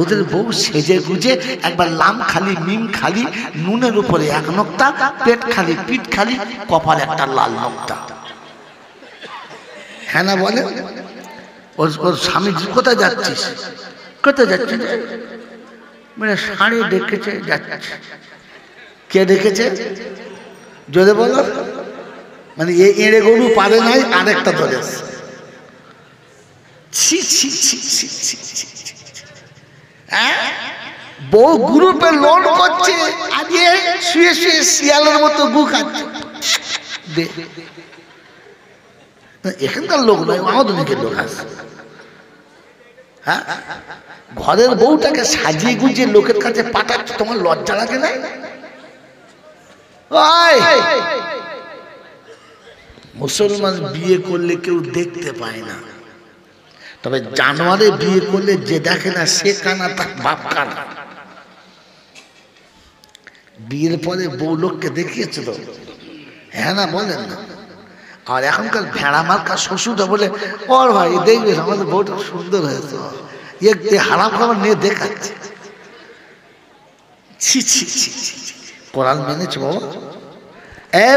ওদের বউ সেজে গুজে একবার লাম খালি মিম খালি নুনের উপরে এক নোক্তা, পেট খালি পিঠ খালি, কপাল একটা লাল নোক্তা। হ্যাঁ না বলে? ওর স্বামী কোথায় যাচ্ছিস? কোথায় যাচ্ছিস? মানে শাড়ি ডেকেছে যাচ্ছে। কে ডেকেছে জোরে বলো? মানে এড়ে গরু পারে নাই, আরেকটা ধরে। ছি ছি ছি ছি ছি ছি। বউ গ্রুপে লোন করছে, আজকে শুয়ে শুয়ে শিয়ালের মতো গু খাচ্ছে। এখানকার লোক নয়, আমাদের দিকের লোক আছে। হ্যাঁ, ঘরের বউটাকে সাজিয়ে গুজিয়ে লোকের কাছে পাঠাচ্ছে, তোমার লজ্জা লাগে না? মুসলমান বিয়ে করলে কেউ দেখতে পায় না, তবে জানোয়ারে বিয়ে করলে যে দেখে না সে কানা, তার বাপ কানা। বিয়ের পরে বউ লোককে দেখিয়েছে তো, হ্যাঁ না বলেন না? আর এখনকার ভেড়া মার্কা শ্বশুরটা বলে, ওর ভাই দেখবে আমাদের বউটা সুন্দর হয়েছে, হারাম খাবার নিয়ে দেখাচ্ছে। ছি ছি ছি ছি। কোরআন মেনেছে বাবা?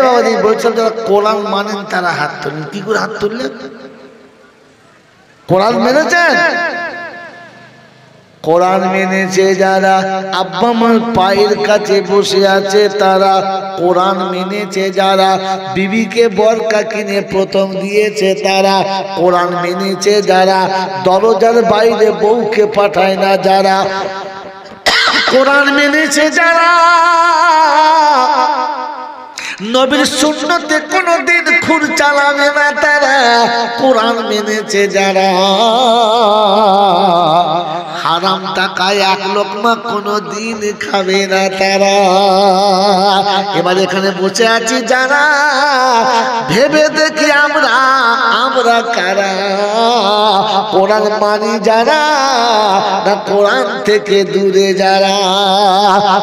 বাবা দিদি বলছেন যারা কোরআন মানেন তারা হাত তুললেন। কি করে হাত তুললেন? কোরআন মেনেছেন? কোরআন মেনেছে যারা, আব্বা মার পায়ের কাছে বসে আছে তারা। কোরআন মেনেছে যারা, বিবিকে বরকা কিনে প্রথম দিয়েছে তারা। কোরআন মেনেছে যারা, দরজার বাইরে বউকে পাঠায় না যারা। কোরআন মেনেছে যারা, নবীর সুন্নতে কোনদিন খুর চালাবে না তারা। কোরআন মেনেছে যারা, হারাম টাকায় এক লোকমা কোনদিন খাবে না তারা। এবার এখানে বসে আছি যারা, ভেবে দেখি আমরা কারা। কোরআন মানি যারা, না কোরআন থেকে দূরে যারা।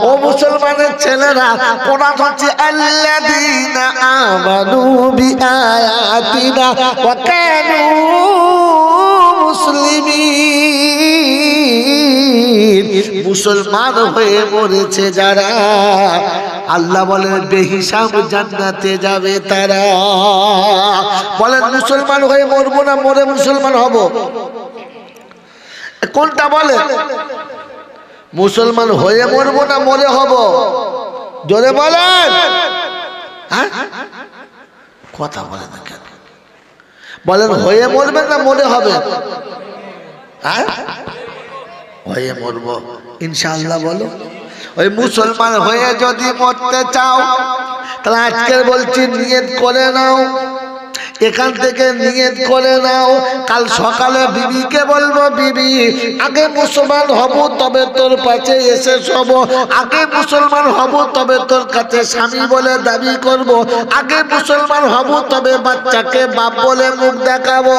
ও মুসলমানের ছেলেরা, কোরআন হচ্ছে আল্লাযীনা আমানু বিআয়াতিনা ওয়া কানু মুসলিমিন। মুসলমান হয়ে মরেছে যারা, আল্লাহ বলেন বেহিসাব জান্নাতে যাবে তারা। বলেন মুসলমান হয়ে মরবো না মরে মুসলমান হব? কোনটা বলেন? মুসলমান হয়ে মরবো না মরে হব? জোরে বলেন। হ্যাঁ, কথা বলে না কেন? বলেন হয়ে মরবেন না মরে হবে? হ্যাঁ, হয়ে মরবো ইনশাআল্লাহ। বলো, ওই মুসলমান হয়ে যদি মরতে চাও তাহলে আজকে বলছি নিয়ত করে নাও, এখান থেকে নিয়ত করে নাও। কাল সকালে বিবিকে বলবো, বিবি আগে মুসলমান হব তবে তোর পাশে এসে শোবো। আগে মুসলমান হব তবে তোর কাছে স্বামী বলে দাবি করব। আগে মুসলমান হব তবে বাচ্চাকে বাপ বলে মুখ দেখাবো।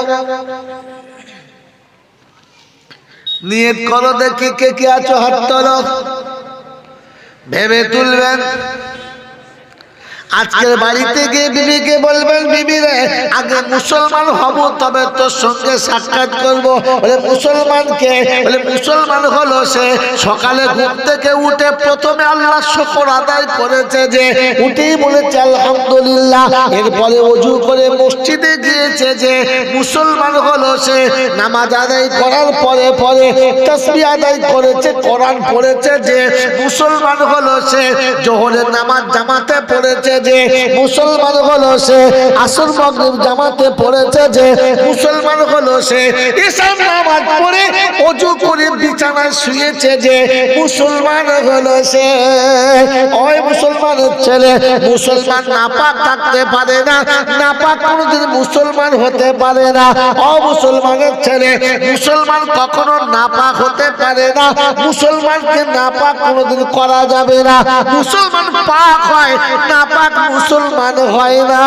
নিয়ত করো, দেখি কে কে আছো হাত তোলো। ভেবে তুলবেন। আজকের বাড়িতে গিয়ে বিবিকে বলবেন, বিবি রে আগে মুসলমান হব তবে তোর সঙ্গে সাক্ষাৎ করবো। বলে মুসলমানকে? বলে মুসলমান হলো সে সকালে ঘুম থেকে উঠে প্রথমে আল্লাহর শুকর আদায় করেছে, যে উঠেই বলেছে আলহামদুলিল্লাহ। এরপরে ওযু করে মসজিদে গিয়েছে, যে মুসলমান হলো সে। নামাজ আদায় করার পরে পরে তাসবিহ আদায় করেছে, কোরআন পড়েছে, যে মুসলমান হলো সে। জোহরের নামাজ জামাতে পড়েছে, যে মুসলমান হলো সে। আসর মাগরিব জামাতে পড়েছে, যে মুসলমান হলো সে। ঈশার নামাজ পড়ে ওযু করে বিছানায় শুয়েছে, যে মুসলমান হলো সে। ওই মুসলমানের ছেলে, মুসলমান নাপাক থাকতে পারে না, নাপাক কোনোদিন মুসলমান হতে পারে না। ও মুসলমানের ছেলে, মুসলমান কখনো নাপাক হতে পারে না। মুসলমানকে নাপাক কোনোদিন করা যাবে না। মুসলমান পাক হয়, নাপাক ভাগ মুসলমান হয় না।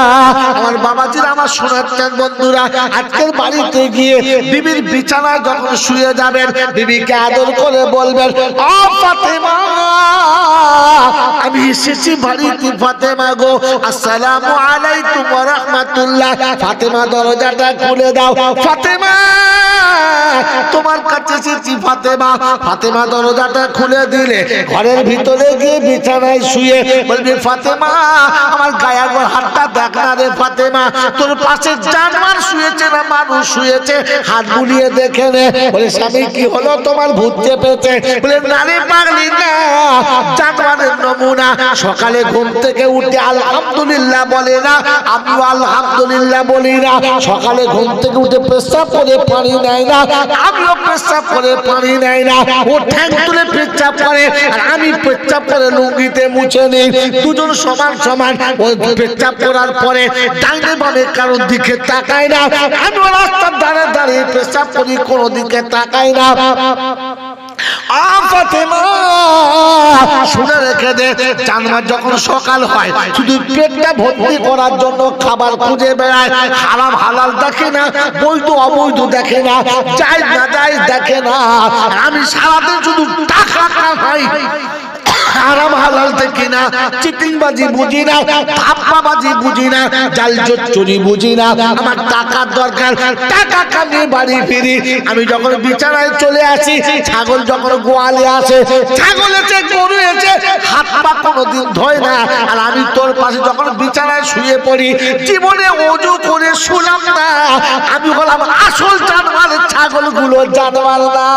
আমার বাবাজিরা, আমার শোনাচ্ছেন বন্ধুরা, আজকের বাড়িতে গিয়ে বিবির বিছানায় যখন শুয়ে যাবেন, বিবিকে আদর করে বলবেন, ও ফাতেমা, আমি এসেছি বাড়িতে ফাতেমা গো, আসসালামু আলাইকুম ওয়া রাহমাতুল্লাহ। ফাতেমা দরজাটা খুলে দাও। ফাতেমা, তোমার কাছে এসেছি ফাতেমা। ফাতেমা দরজাটা খুলে দিলে ঘরের ভিতরে গিয়ে বিছানায় শুয়ে বলবে, ফাতেমা, আমার গায়ে হাতটা দেখ না রে ফাতেমা, তোর পাশে জানোয়ার শুয়েছে না মানুষ শুয়েছে, হাত বুলিয়ে দেখে নে। বলে, স্বামী কি হলো, তোমার ভূত চেপেছে? বলে, না রে পাগলি, না, জানোয়ারের নমুনা। সকালে ঘুম থেকে উঠে আলহামদুলিল্লাহ বলে না, আমিও আলহামদুলিল্লাহ বলি না। সকালে ঘুম থেকে উঠে পেশাব করে পানি নেয় না, আমিও পেশাব করে পানি নেয় না। ও ঠ্যাং তুলে পেচ্ছাপ করে আর আমি পেচ্ছাপ করে লুঙ্গিতে মুছে নিই। দুজন সমান সমান। ও পেচ্ছাপ করার পরে ডাইনে বামে কারোর দিকে তাকায় না, আমিও রাস্তার ধারে দাঁড়িয়ে পেশাব করি, কোনো দিকে তাকাই না। ফাতেমা, শুনে রেখে দে, জানোয়ার যখন সকাল হয় শুধু পেটটা ভর্তি করার জন্য খাবার খুঁজে বেড়ায়। হারাম হালাল দেখে না, বৈধ অবৈধ দেখে না, জায়েজ না জায়েজ দেখে না। আমি সারাদিন শুধু টাকা খাই, হারাম হালাল দেখি না, চিটিংবাজি বুঝি না, ধাপ্পাবাজি বুঝি না, জাল চুরি বুঝি না। আমার টাকার দরকার, টাকা কামিয়ে বাড়ি ফিরি। আমি যখন বিছানায় চলে আসি, ছাগল যখন গোয়ালে আসে, ছাগল এসে গরু এসে হাত পা কোনোদিন ধোয় না। আর আমি তোর পাশে যখন বিছানায় শুয়ে পড়ি, জীবনে ওযু করে শুলাম না। আমি বললাম আসল জানোয়ার, ছাগলগুলো জানোয়ার না।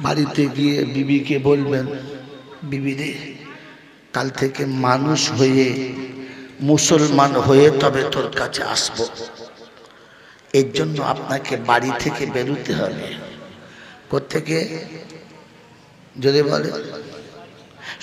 বাড়িতে গিয়ে বিবিকে বলবেন, বিবি রে, কাল থেকে মানুষ হয়ে মুসলমান হয়ে তবে তোর কাছে আসবো। এর জন্য আপনাকে বাড়ি থেকে বেরোতে হবে। কোত্থেকে? যদি বলে,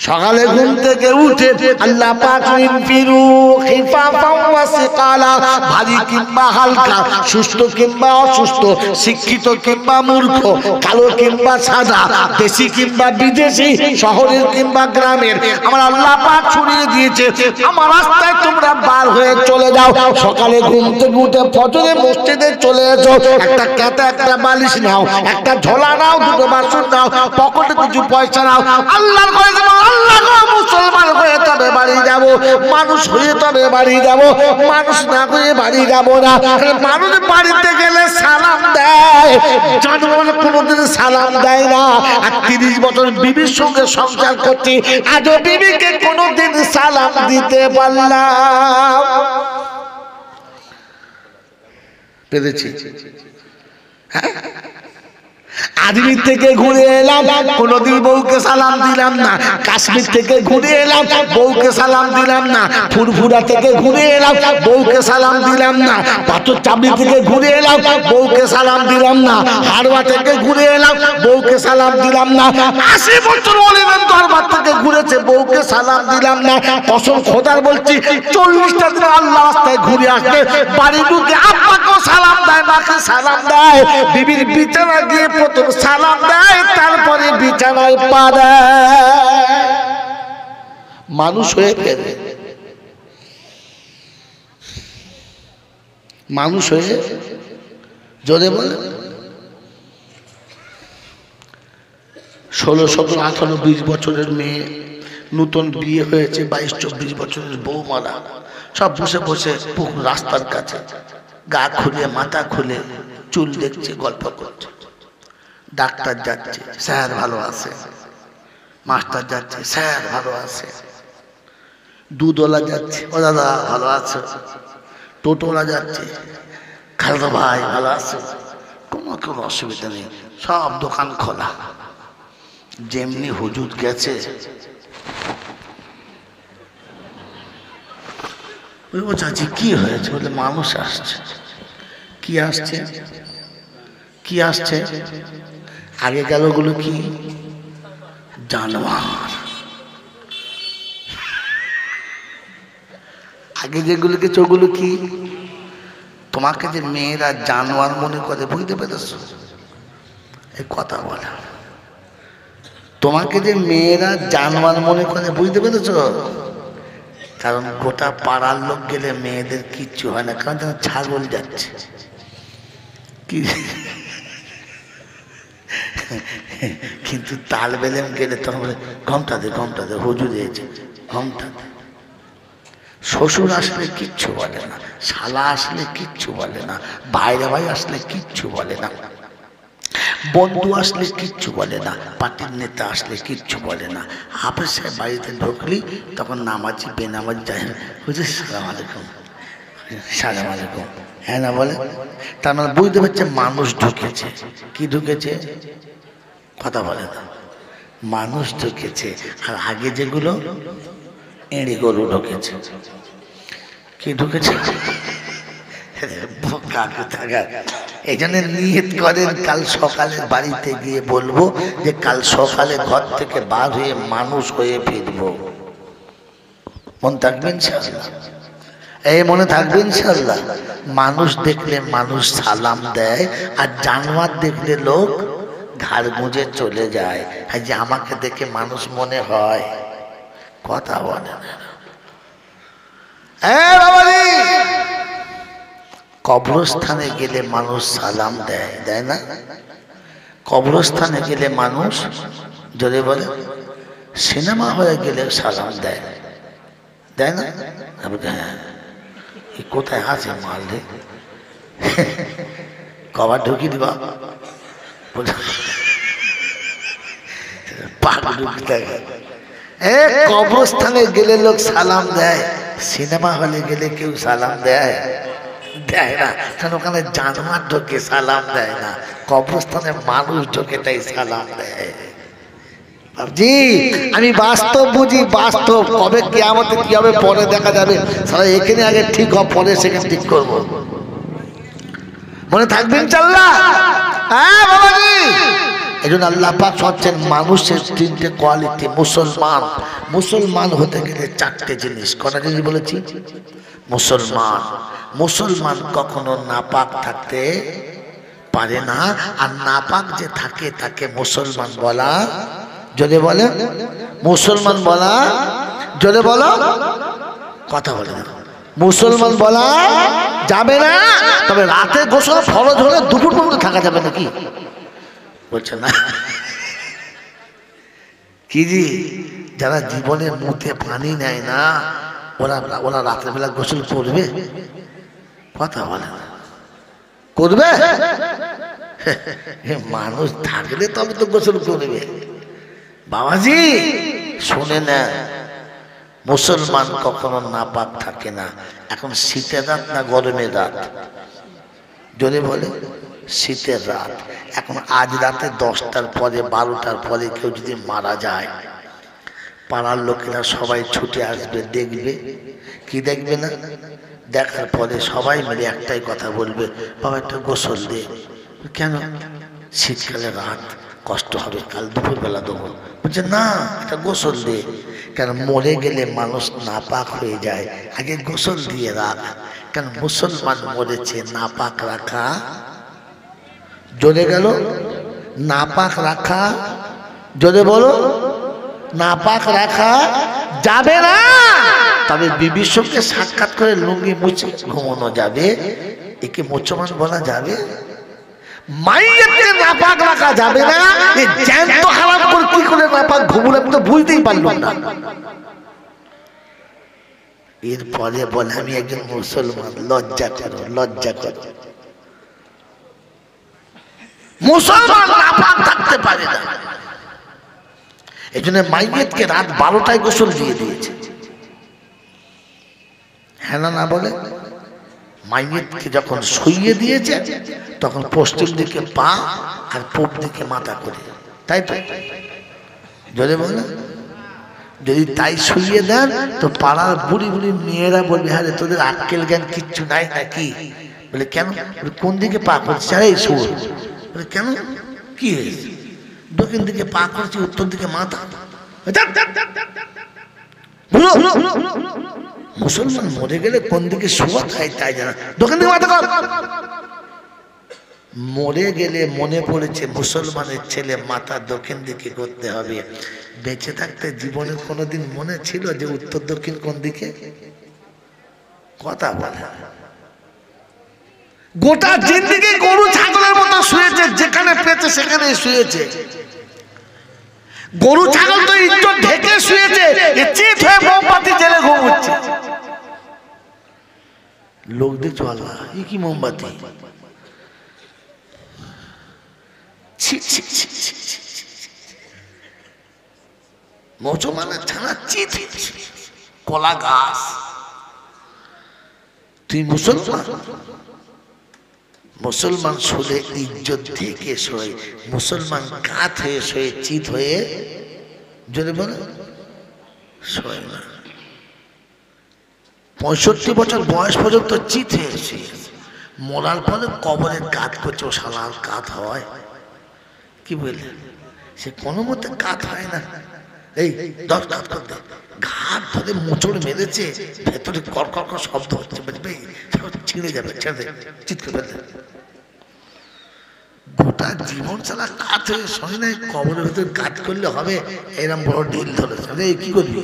সকালে ঘুম থেকে উঠে আল্লাহ পাক ফিরু খিফাফা ওয়া সিকালা, ভারী কিংবা হালকা, সুস্থ কিংবা অসুস্থ, শিক্ষিত কিংবা মূর্খ, কালো কিংবা সাদা, দেশি কিংবা বিদেশি, শহরের কিংবা গ্রামের, আমার আল্লাহ পাক ছড়িয়ে দিয়েছে। আমার রাস্তায় তোমরা বার হয়ে চলে যাও। সকালে ঘুম থেকে উঠে ফজরে মসজিদে চলে এসো। একটা কেতা, একটা বালিশ নাও, একটা ঝোলা নাও, দুটো বাসন নাও, পকেটে কিছু পয়সা নাও। আল্লাহর ঘরে মুসলমান হয়ে তবে বাড়ি যাব, মানুষ হয়ে তবে বাড়ি যাব, মানুষ না হয়ে বাড়ি যাব না। মানুষ বাড়িতে গেলে সালাম দেয়, জানোয়ার কোনোদিন সালাম দেয় না। আর 30 বছর বিবির সঙ্গে সংসার করছি, আজও বিবিকে কোনোদিন সালাম দিতে পারলাম পেরেছি? হ্যাঁ, আজমির থেকে ঘুরে এলাম, কোনদিন বউকে সালাম দিলাম না। কাশ্মীর থেকে ঘুরে এলাম, বউকে সালাম দিলাম না। ফুরফুরা থেকে ঘুরে এলাম, বউকে সালাম দিলাম না। পাথর চাবড়ি থেকে ঘুরে এলাম, বউকে সালাম দিলাম না। হাড়োয়া থেকে ঘুরে এলাম, বউকে সালাম দিলাম না। 80 বছর অলিমের দরবার থেকে ঘুরেছে, বউকে সালাম দিলাম না। কসম খোদার বলছি, 40টা দিন আল্লাহ রাস্তায় ঘুরে আসবে, বাড়ি ঢুকে আব্বাকেও সালাম দেয়, মাকে সালাম দেয়, বিবির বিছানা গিয়ে প্রথম সালাম দেয়, তারপরে বিছানায় পা দেয়। মানুষ হয়ে ফেলে, মানুষ হয়ে। জোরে বলে, 16, 17, 18, 20 বছরের মেয়ে, নতুন বিয়ে হয়েছে, 22, 24 বছরের বউ মারা, সব বসে বসে রাস্তার কাছে গা খুলে মাথা খুলে চুল দেখছে, গল্প করছে। ডাক্তার যাচ্ছে, স্যার ভালো আছে। মাস্টার যাচ্ছে, স্যার ভালো আছে। দুধওয়ালা যাচ্ছে, ও দাদা ভালো আছে। টোটোওয়ালা যাচ্ছে, খালদা ভাই ভালো আছে। কোনো অসুবিধা নেই, সব দোকান খোলা। যেমনি হুজুর গেছে, ও চাচি কি হয়েছে? বলে মানুষ আসছে। কি আসছে? কি আসছে? আগে গেল গুলো কি? জানোয়ার। আগে যেগুলোকে চোগুলো কি? তোমাকে যে মেয়েরা জানোয়ার মনে করে, বুঝতে পেরেছ? এই কথা বলা তোমাকে যে মেয়েরা জানোয়ার মনে করে, বুঝতে পেরেছ? কারণ গোটা পাড়ার লোক গেলে মেয়েদের কিচ্ছু হয় না, কারণ যেন ছাগল যাচ্ছে কি। কিন্তু তাল বেলেম গেলে তখন বলে ঘমটা দে হুজুর দিয়েছে, ঘমটা দে। শ্বশুর আসলে কিচ্ছু বলে না, শালা আসলে কিচ্ছু বলে না, বাইরে ভাই আসলে কিচ্ছু বলে না, বন্ধু আসলে কিচ্ছু বলে না, পার্টির নেতা আসলে কিচ্ছু বলে না। হাফেজে বাড়িতে ঢুকলি তখন নামাজি বেনামাজি যাই, হুজুর সালাম আলাইকুম, সালাম আলাইকুম, হ্যাঁ না বলে। তার মানে বুঝতে পারছে মানুষ ঢুকেছে। কি ঢুকেছে? কথা বলে না, মানুষ ঢুকেছে। আর আগে যেগুলো এঁড়ি গরু ঢুকেছে। কি ঢুকেছে? এই জন্য নিয়ত করেন কাল সকালে বাড়িতে গিয়ে বলবো যে কাল সকালে ঘর থেকে বার হয়ে মানুষ হয়ে ফিরবো। মন থাকবেন ইনশাআল্লাহ? এই মনে থাকবে ইনশাআল্লাহ? মানুষ দেখলে মানুষ সালাম দেয়, আর জানোয়ার দেখলে লোক ঘাড় গুঁজে চলে যায়। আর যে আমাকে দেখে মানুষ মনে হয়, কথা বলে না। কবরস্থানে গেলে মানুষ সালাম দেয়, দেয় না? কবরস্থানে গেলে মানুষ যদি বলে, সিনেমা হয়ে গেলে সালাম দেয়, দেয় না? হ্যাঁ, কোথায় আছে মারলে কবার ঢুকি দিবা, কবরস্থানে গেলে লোক সালাম দেয়, সিনেমা হলে গেলে কেউ সালাম দেয়, দেয় না। কারণ ওখানে জানোয়ার ঢোকে, সালাম দেয় না। কবরস্থানে মানুষ ঢোকে, তাই সালাম দেয়। জি, আমি বাস্তব বুঝি, বাস্তব। কবে কিয়ামতে কি হবে পরে দেখা যাবে, সারা এখানে আগে ঠিক হবে, পরে সেখানে ঠিক করবো। মনে থাকবেন ইনশাআল্লাহ? হ্যাঁ বাবাজি। এই জন্য আল্লাহ পাক হচ্ছেন মানুষের তিনটে কোয়ালিটি। মুসলমান, মুসলমান হতে গেলে চারটে জিনিস। কটা জিনিস বলেছি? মুসলমান, মুসলমান কখনো নাপাক থাকতে পারে না। আর নাপাক যে থাকে তাকে মুসলমান বলা, যদি বলে মুসলমান বলা, যদি বলো কথা বলে না, মুসলমান বলা যাবে না। তবে রাতে গোসল ফরজ হলে দুপুর পর্যন্ত থাকা যাবে নাকি? বলছে না কি জি, যারা জীবনের মুখে পানি নেয় না, ওরা ওরা রাতের বেলা গোসল করবে? কথা বলে না, করবে? মানুষ থাকলে তবে তো গোসল করবে। বাবাজি শুনে না, মুসলমান কখনো নাপাক থাকে না। এখন শীতের রাত না গরমের রাত? যদি বলে শীতের রাত। এখন আজ রাতে 10টার পরে 12টার পরে কেউ যদি মারা যায়, পাড়ার লোকেরা সবাই ছুটে আসবে, দেখবে। কি দেখবে না? দেখার পরে সবাই মিলে একটাই কথা বলবে, বাবা একটা গোসল দে। কেন? শীতকালে রাত, কষ্ট হবে, কাল দুপুরবেলা দেবো। বলছে না, একটা গোসল দে। কেন? মরে গেলে মানুষ নাপাক হয়ে যায়, আগে গোসল দিয়ে রাখ। কেন? মুসলমান মরেছে, নাপাক রাখা জোরে গেল, নাপাক রাখা, জোরে বলো, নাপাক রাখা যাবে না। তবে বিবির সঙ্গে সাক্ষাৎ করে লুঙ্গি মুছে ঘুমানো যাবে। একে মুসলমান বলা যাবে? মাইয়াতকে নাপাক রাখা যাবে না। এই জ্যান্ত হারাম করে কি করে নাপাক ঘুমুল, আমি তো বুঝতেই পারলাম না। এরপরে বলে আমি একজন মুসলমান, লজ্জা করো, লজ্জা করো। মুসলমান নাপাক থাকতে পারে না। এই জন্য মাইয়াতকে রাত 12টায় গোসল দিয়ে দিয়েছে। হ্যাঁ না বলে? মাইয়াতকে যখন শুইয়ে দিয়েছে তখন পশ্চিম দিকে পা আর পূব দিকে মাথা করে, তাই তো? যদি বলে, যদি তাই শুইয়ে দেন তো পাড়ার বুড়ি বুড়ি মেয়েরা বলবে, হ্যাঁ তোদের আক্কেল জ্ঞান কিচ্ছু নাই নাকি? বলে কেন? কোন দিকে পা করছে? এই শুয়ে। বলে কেন, কি হয়েছে? দক্ষিণ দিকে পা করছে, উত্তর দিকে মাথা। মুসলমান মরে গেলে কোন দিকে শোয়া খায় তাই জানা, দক্ষিণ দিকে মাথা কর। মরে গেলে মনে পড়েছে মুসলমানের ছেলে মাথা দক্ষিণ দিকে করতে হবে। বেঁচে থাকতে জীবনে কোনোদিন মনে ছিল যে উত্তর দক্ষিণ কোন দিকে? কথা বলে গোটা জিন্দেগি গরু ছাগলের মতো শুয়েছে, যেখানে পেয়েছে সেখানে শুয়েছে। গরু ছাগল তো ইজ্জত ঢেকে শুয়েছে, চিত হয়ে মোমবাতি জেলে ঘুমোচ্ছে। লোক দেখছো আল্লাহ এই কি মোমবাতি, মুসলমানের ছানা চিত কলা গাছ। তুই মুসলমান, মুসলমান শুলে ইজ্জত থেকে শোয়, মুসলমান কাত হয়ে শোয়ে, চিত হয়ে যদি বলে শোয় না। 65 বছর বয়স পর্যন্ত চিত হয়ে শুয়ে, মরার পরে কবরের কাত করছে। ও শালার কাত হয় কি বললেন? সে কোনো মতে কাত হয় না। এই 10 কাত করতে ঘাট ধরে মোচড় মেরেছে, ভেতরে কর শব্দ হচ্ছে, বুঝবে ছিঁড়ে যাবে, ছেড়ে চিৎ করে ফেলতে। গোটা জীবন চালা কাত হয়ে শোয় নাই, কবরের ভেতরে কাজ করলে হবে। এরকম বড় ঢিল ধরেছে, এই কি করবি?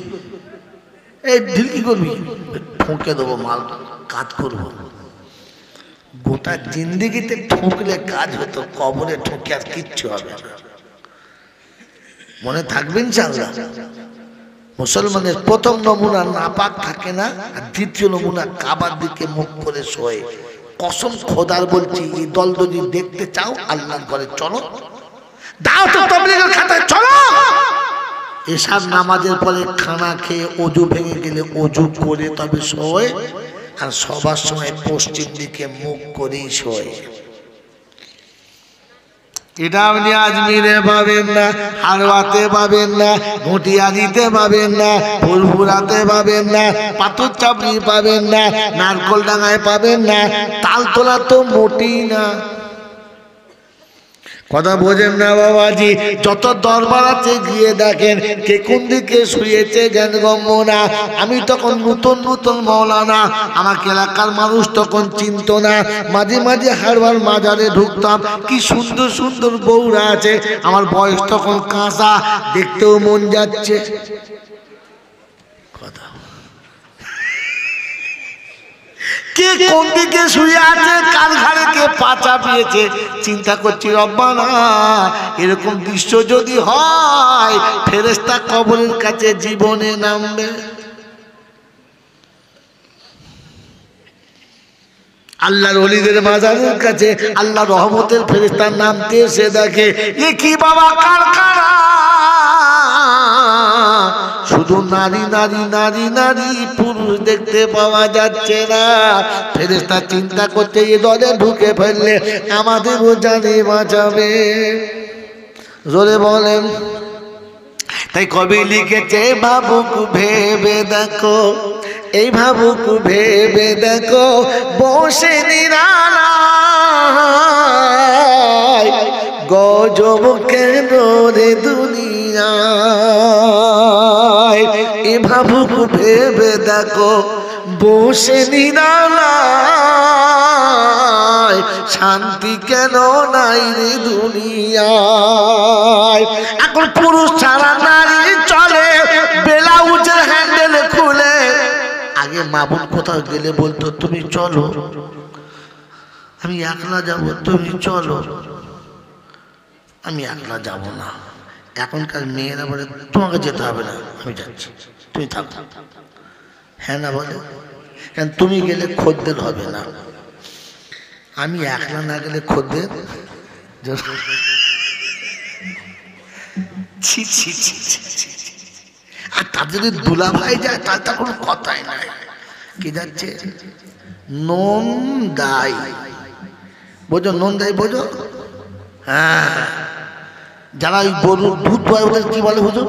এই ঢিল কি করবি? ঠুকে দেবো মাল, কাজ করবো। গোটা জিন্দেগিতে ঠুকলে কাজ হতো, কবরে ঠুকে আর কিচ্ছু হবে না। মনে থাকবেন ইনশাআল্লাহ। মুসলমানের প্রথম নমুনা নাপাক থাকে না, আর দ্বিতীয় নমুনা কাবার দিকে মুখ করে শোয়। কসম খোদার বলছি, এই দল যদি দেখতে চাও আল্লাহর ঘরে চলো, দাও তো তাবলীগের খাতায় চলো। এশার নামাজের পরে খানা খেয়ে অজু ভেঙে গেলে অজু করে তবে শোয়, আর সবার সময় পশ্চিম দিকে মুখ করেই শোয়। এটা আপনি আজমিরে পাবেন না, হারওয়াতে পাবেন না, ঘটিয়াদিতে পাবেন না, ফুলপুরাতে পাবেন না, পাথর চাপড়ি পাবেন না, নারকল ডাঙায় পাবেন না, তালতলা তো মোটেই না। কথা বোঝেন না বাবাজি? যত দরবার আছে গিয়ে দেখেন কে কোন দিকে শুয়েছে জ্ঞানগম্য না। আমি তখন নতুন মৌলানা, আমাকে এলাকার মানুষ তখন চিনত না। মাঝে মাঝে হারবার মাজারে ঢুকতাম, কি সুন্দর সুন্দর বউরা আছে। আমার বয়স তখন কাঁচা, দেখতেও মন যাচ্ছে। কথা কে কোন দিকে শুয়ে আছে, কার ঘাড়ে কে পা চাপিয়েছে, চিন্তা করছি রব্বানা এরকম দৃশ্য যদি হয়, ফেরেশতা কবরের কাছে জীবনে নামবে। আল্লাহর ওলিদের মাজারের কাছে আল্লাহ রহমতের ফেরেশতা নামতে এসে দেখে এ কি বাবা কারখানা, শুধু নারী নারী নারী নারী, পুরুষ দেখতে পাওয়া যাচ্ছে না। ফেরেশতা চিন্তা করতে এ দলে ঢুকে ফেললে আমাদেরও জানে বাঁচাবে। জোরে বলেন। তাই কবি লিখেছে ভাবুক ভেবে দেখো, এই ভাবুক ভেবে দেখো, বসে নিরালায় গজব কেন রে দুনিয়ায়। এ ভাবুক ভেবে দেখো, বসে নিরালায় শান্তি কেন নাই রে দুনিয়ায়। এখন পুরুষ ছাড়া নারী চলে, ব্লাউজের হ্যান্ডেল খুলে। আগে মা বোন কোথাও গেলে বলতো তুমি চলো, আমি একলা যাবো, তুমি চলো, আমি একলা যাব না। এখনকার মেয়েরা বলে তোমাকে যেতে হবে না, আমি যাচ্ছি, তুমি থাকো। হ্যাঁ না বলে, কারণ তুমি গেলে খদ্দের হবে না, আমি একলা না গেলে খদ্দের। ছি ছি ছি ছি। আর তার যদি দুলা ভাই যায় তার তার কোনো কথাই নাই। কি যাচ্ছে নন্দাই, বোঝো নন্দাই বোঝো? হ্যাঁ, যারা ওই গরুর দুধ পায় ওদের কি বলে হুজুর?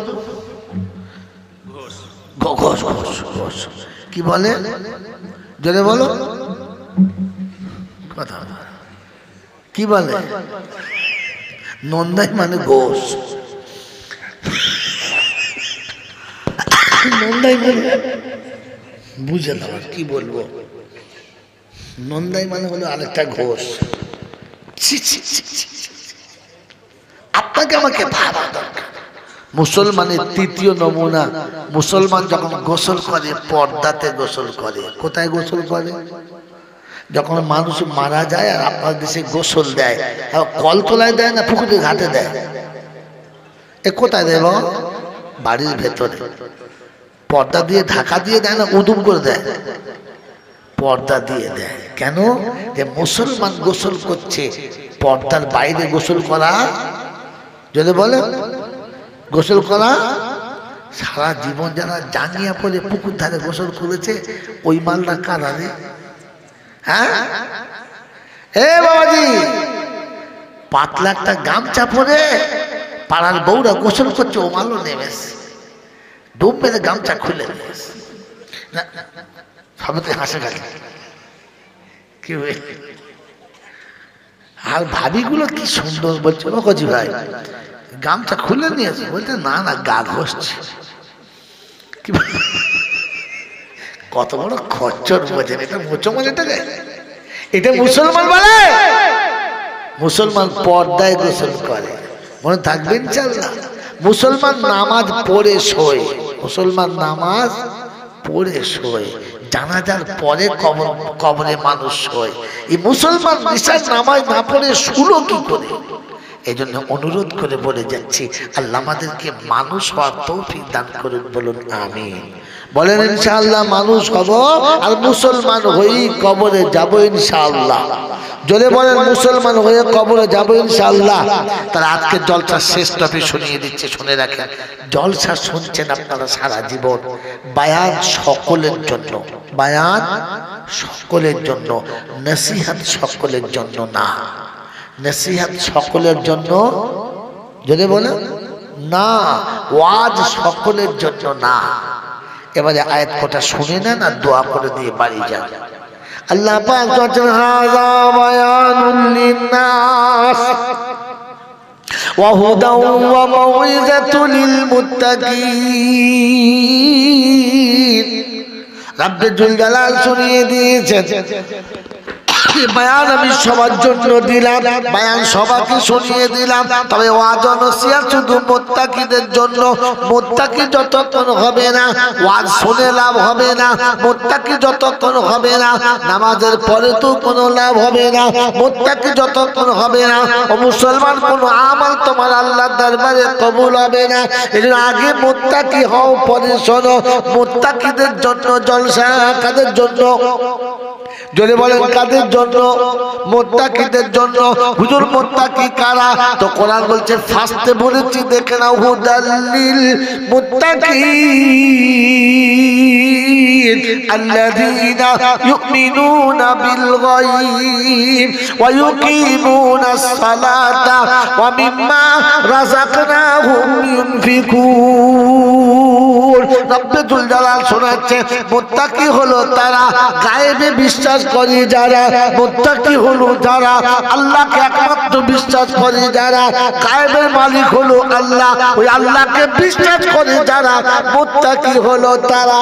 ঘোষ ঘোষ ঘোষ। কি বলে জোরে বলো? কথা কি বলে? নন্দাই মানে ঘোষ। নন্দাই মানে বুঝে না কি বলবো। নন্দাই মানে হলো আরেকটা ঘোষ। আপনাকে আমাকে ভাবা দরকার। মুসলমানের তৃতীয় নমুনা, মুসলমান যখন গোসল করে পর্দাতে গোসল করে। কোথায় গোসল করে? যখন মানুষ মারা যায় আর আপনার দেশে গোসল দেয়, কলতলায় দেয় না পুকুরের ঘাটে দেয়? এ কোথায় দেব? বাড়ির ভেতরে পর্দা দিয়ে ঢাকা দিয়ে দেয় না উদুম করে দেয়? পর্দা দিয়ে দেয়। কেন? যে মুসলমান গোসল করছে, পর্দার বাইরে গোসল করা, যদি বলে গোসল করা, সারা জীবন যারা জাঙ্গিয়া পরে পুকুর ধারে গোসল করেছে ওই মালটা কারা রে? হ্যাঁ এ বাবাজি, পাতলা একটা গামছা পরে পাড়ার বউরা গোসল করছে, ও মালও নেমেছে, ডুব মেরে গামছা খুলে নিয়েছে। সবাই হাসে খালি কি আর ভাবিগুলো কি সুন্দর বলছে, ও কজি ভাই গামছা খুলে নিয়েছে, বলতে না না গা ঘষছে। কি কত বড় খচ্চর বোঝেন, এটা মুসলমান, এটা মুসলমান বলে? মুসলমান পর্দায় গোসল করে, মনে থাকবে ইনশাআল্লাহ। মুসলমান নামাজ পড়ে শোয়, মুসলমান নামাজ পড়ে শোয়, জানাজার পরে কবরে মানুষ শোয়। এই মুসলমান নিশার নামাজ না পড়ে শুলো কি করে? এই জন্য অনুরোধ করে বলে যাচ্ছি, আল্লাহ আমাদেরকে মানুষ হওয়ার তৌফিক দান করুন, বলুন আমিন। বলেন ইনশাআল্লাহ মানুষ হব আর মুসলমান হয়েই কবরে যাব ইনশাআল্লাহ। যদি বলেন মুসলমান হয়ে কবরে যাব ইনশাআল্লাহ। তারা আজকে জলসা শেষ টপি শুনিয়ে দিচ্ছে, শুনে রাখেন। জলসা শুনছেন আপনারা সারা জীবন, বায়ান সকলের জন্য, বায়ান সকলের জন্য, নসিহত সকলের জন্য না। নসিহত সকলের জন্য যদি বলে না, ওয়াজ সকলের জন্য না। এবারে আয়াত কটা শুনে নেন আর দোয়া করে দিয়ে বাড়ি যান। আল্লাহ পাক বলেন হাযা বায়ানুল লিন্নাস ওয়া হুদাও ওয়া মাউইযাতুল লিল মুত্তাকিন। রব্বে জুল জালাল শুনিয়ে দিয়েছেন বায়ান আমি সবার জন্য দিলাম, বায়ান সবাইকে শুনিয়ে দিলাম, তবে ওয়াজ নসিহত শুধু মুত্তাকিদের জন্য। মুত্তাকি যতক্ষণ হবে না ওয়াজ শুনে লাভ হবে না, মুত্তাকি যতক্ষণ হবে না নামাজের পরে তো কোনো লাভ হবে না, মুত্তাকি যতক্ষণ হবে না ও মুসলমান কোনো আমল তোমার আল্লাহর দরবারে কবুল হবে না। এজন্য আগে মুত্তাকি হও, পরে শোনো। মুত্তাকিদের জন্য জলসা, কাদের জন্য? যদি বলেন কাদের জন্য? মুত্তাকিদের জন্য। হুজুর মুত্তাকি কারা? তো কোরআন বলছে ফাস্তে বলেছি, দেখে নাও, হুদাল্লিল মুত্তাকিন আল্লাযীনা ইউমিনুনা বিল গায়ব ওয়া ইউকিমুনাস সালাতা ওয়া মিম্মা রাযাকনাহুম ইউনফিকুন। রব্বে জুল জালাল শোনাচ্ছে মুত্তাকি হলো তারা গায়েবে বিশ্বাস করে যারা, মুত্তাকি হলো যারা আল্লাহকে একমাত্র বিশ্বাস করে যারা, গায়েবের মালিক হলো আল্লাহ, ওই আল্লাহকে বিশ্বাস করে যারা মুত্তাকি হলো তারা।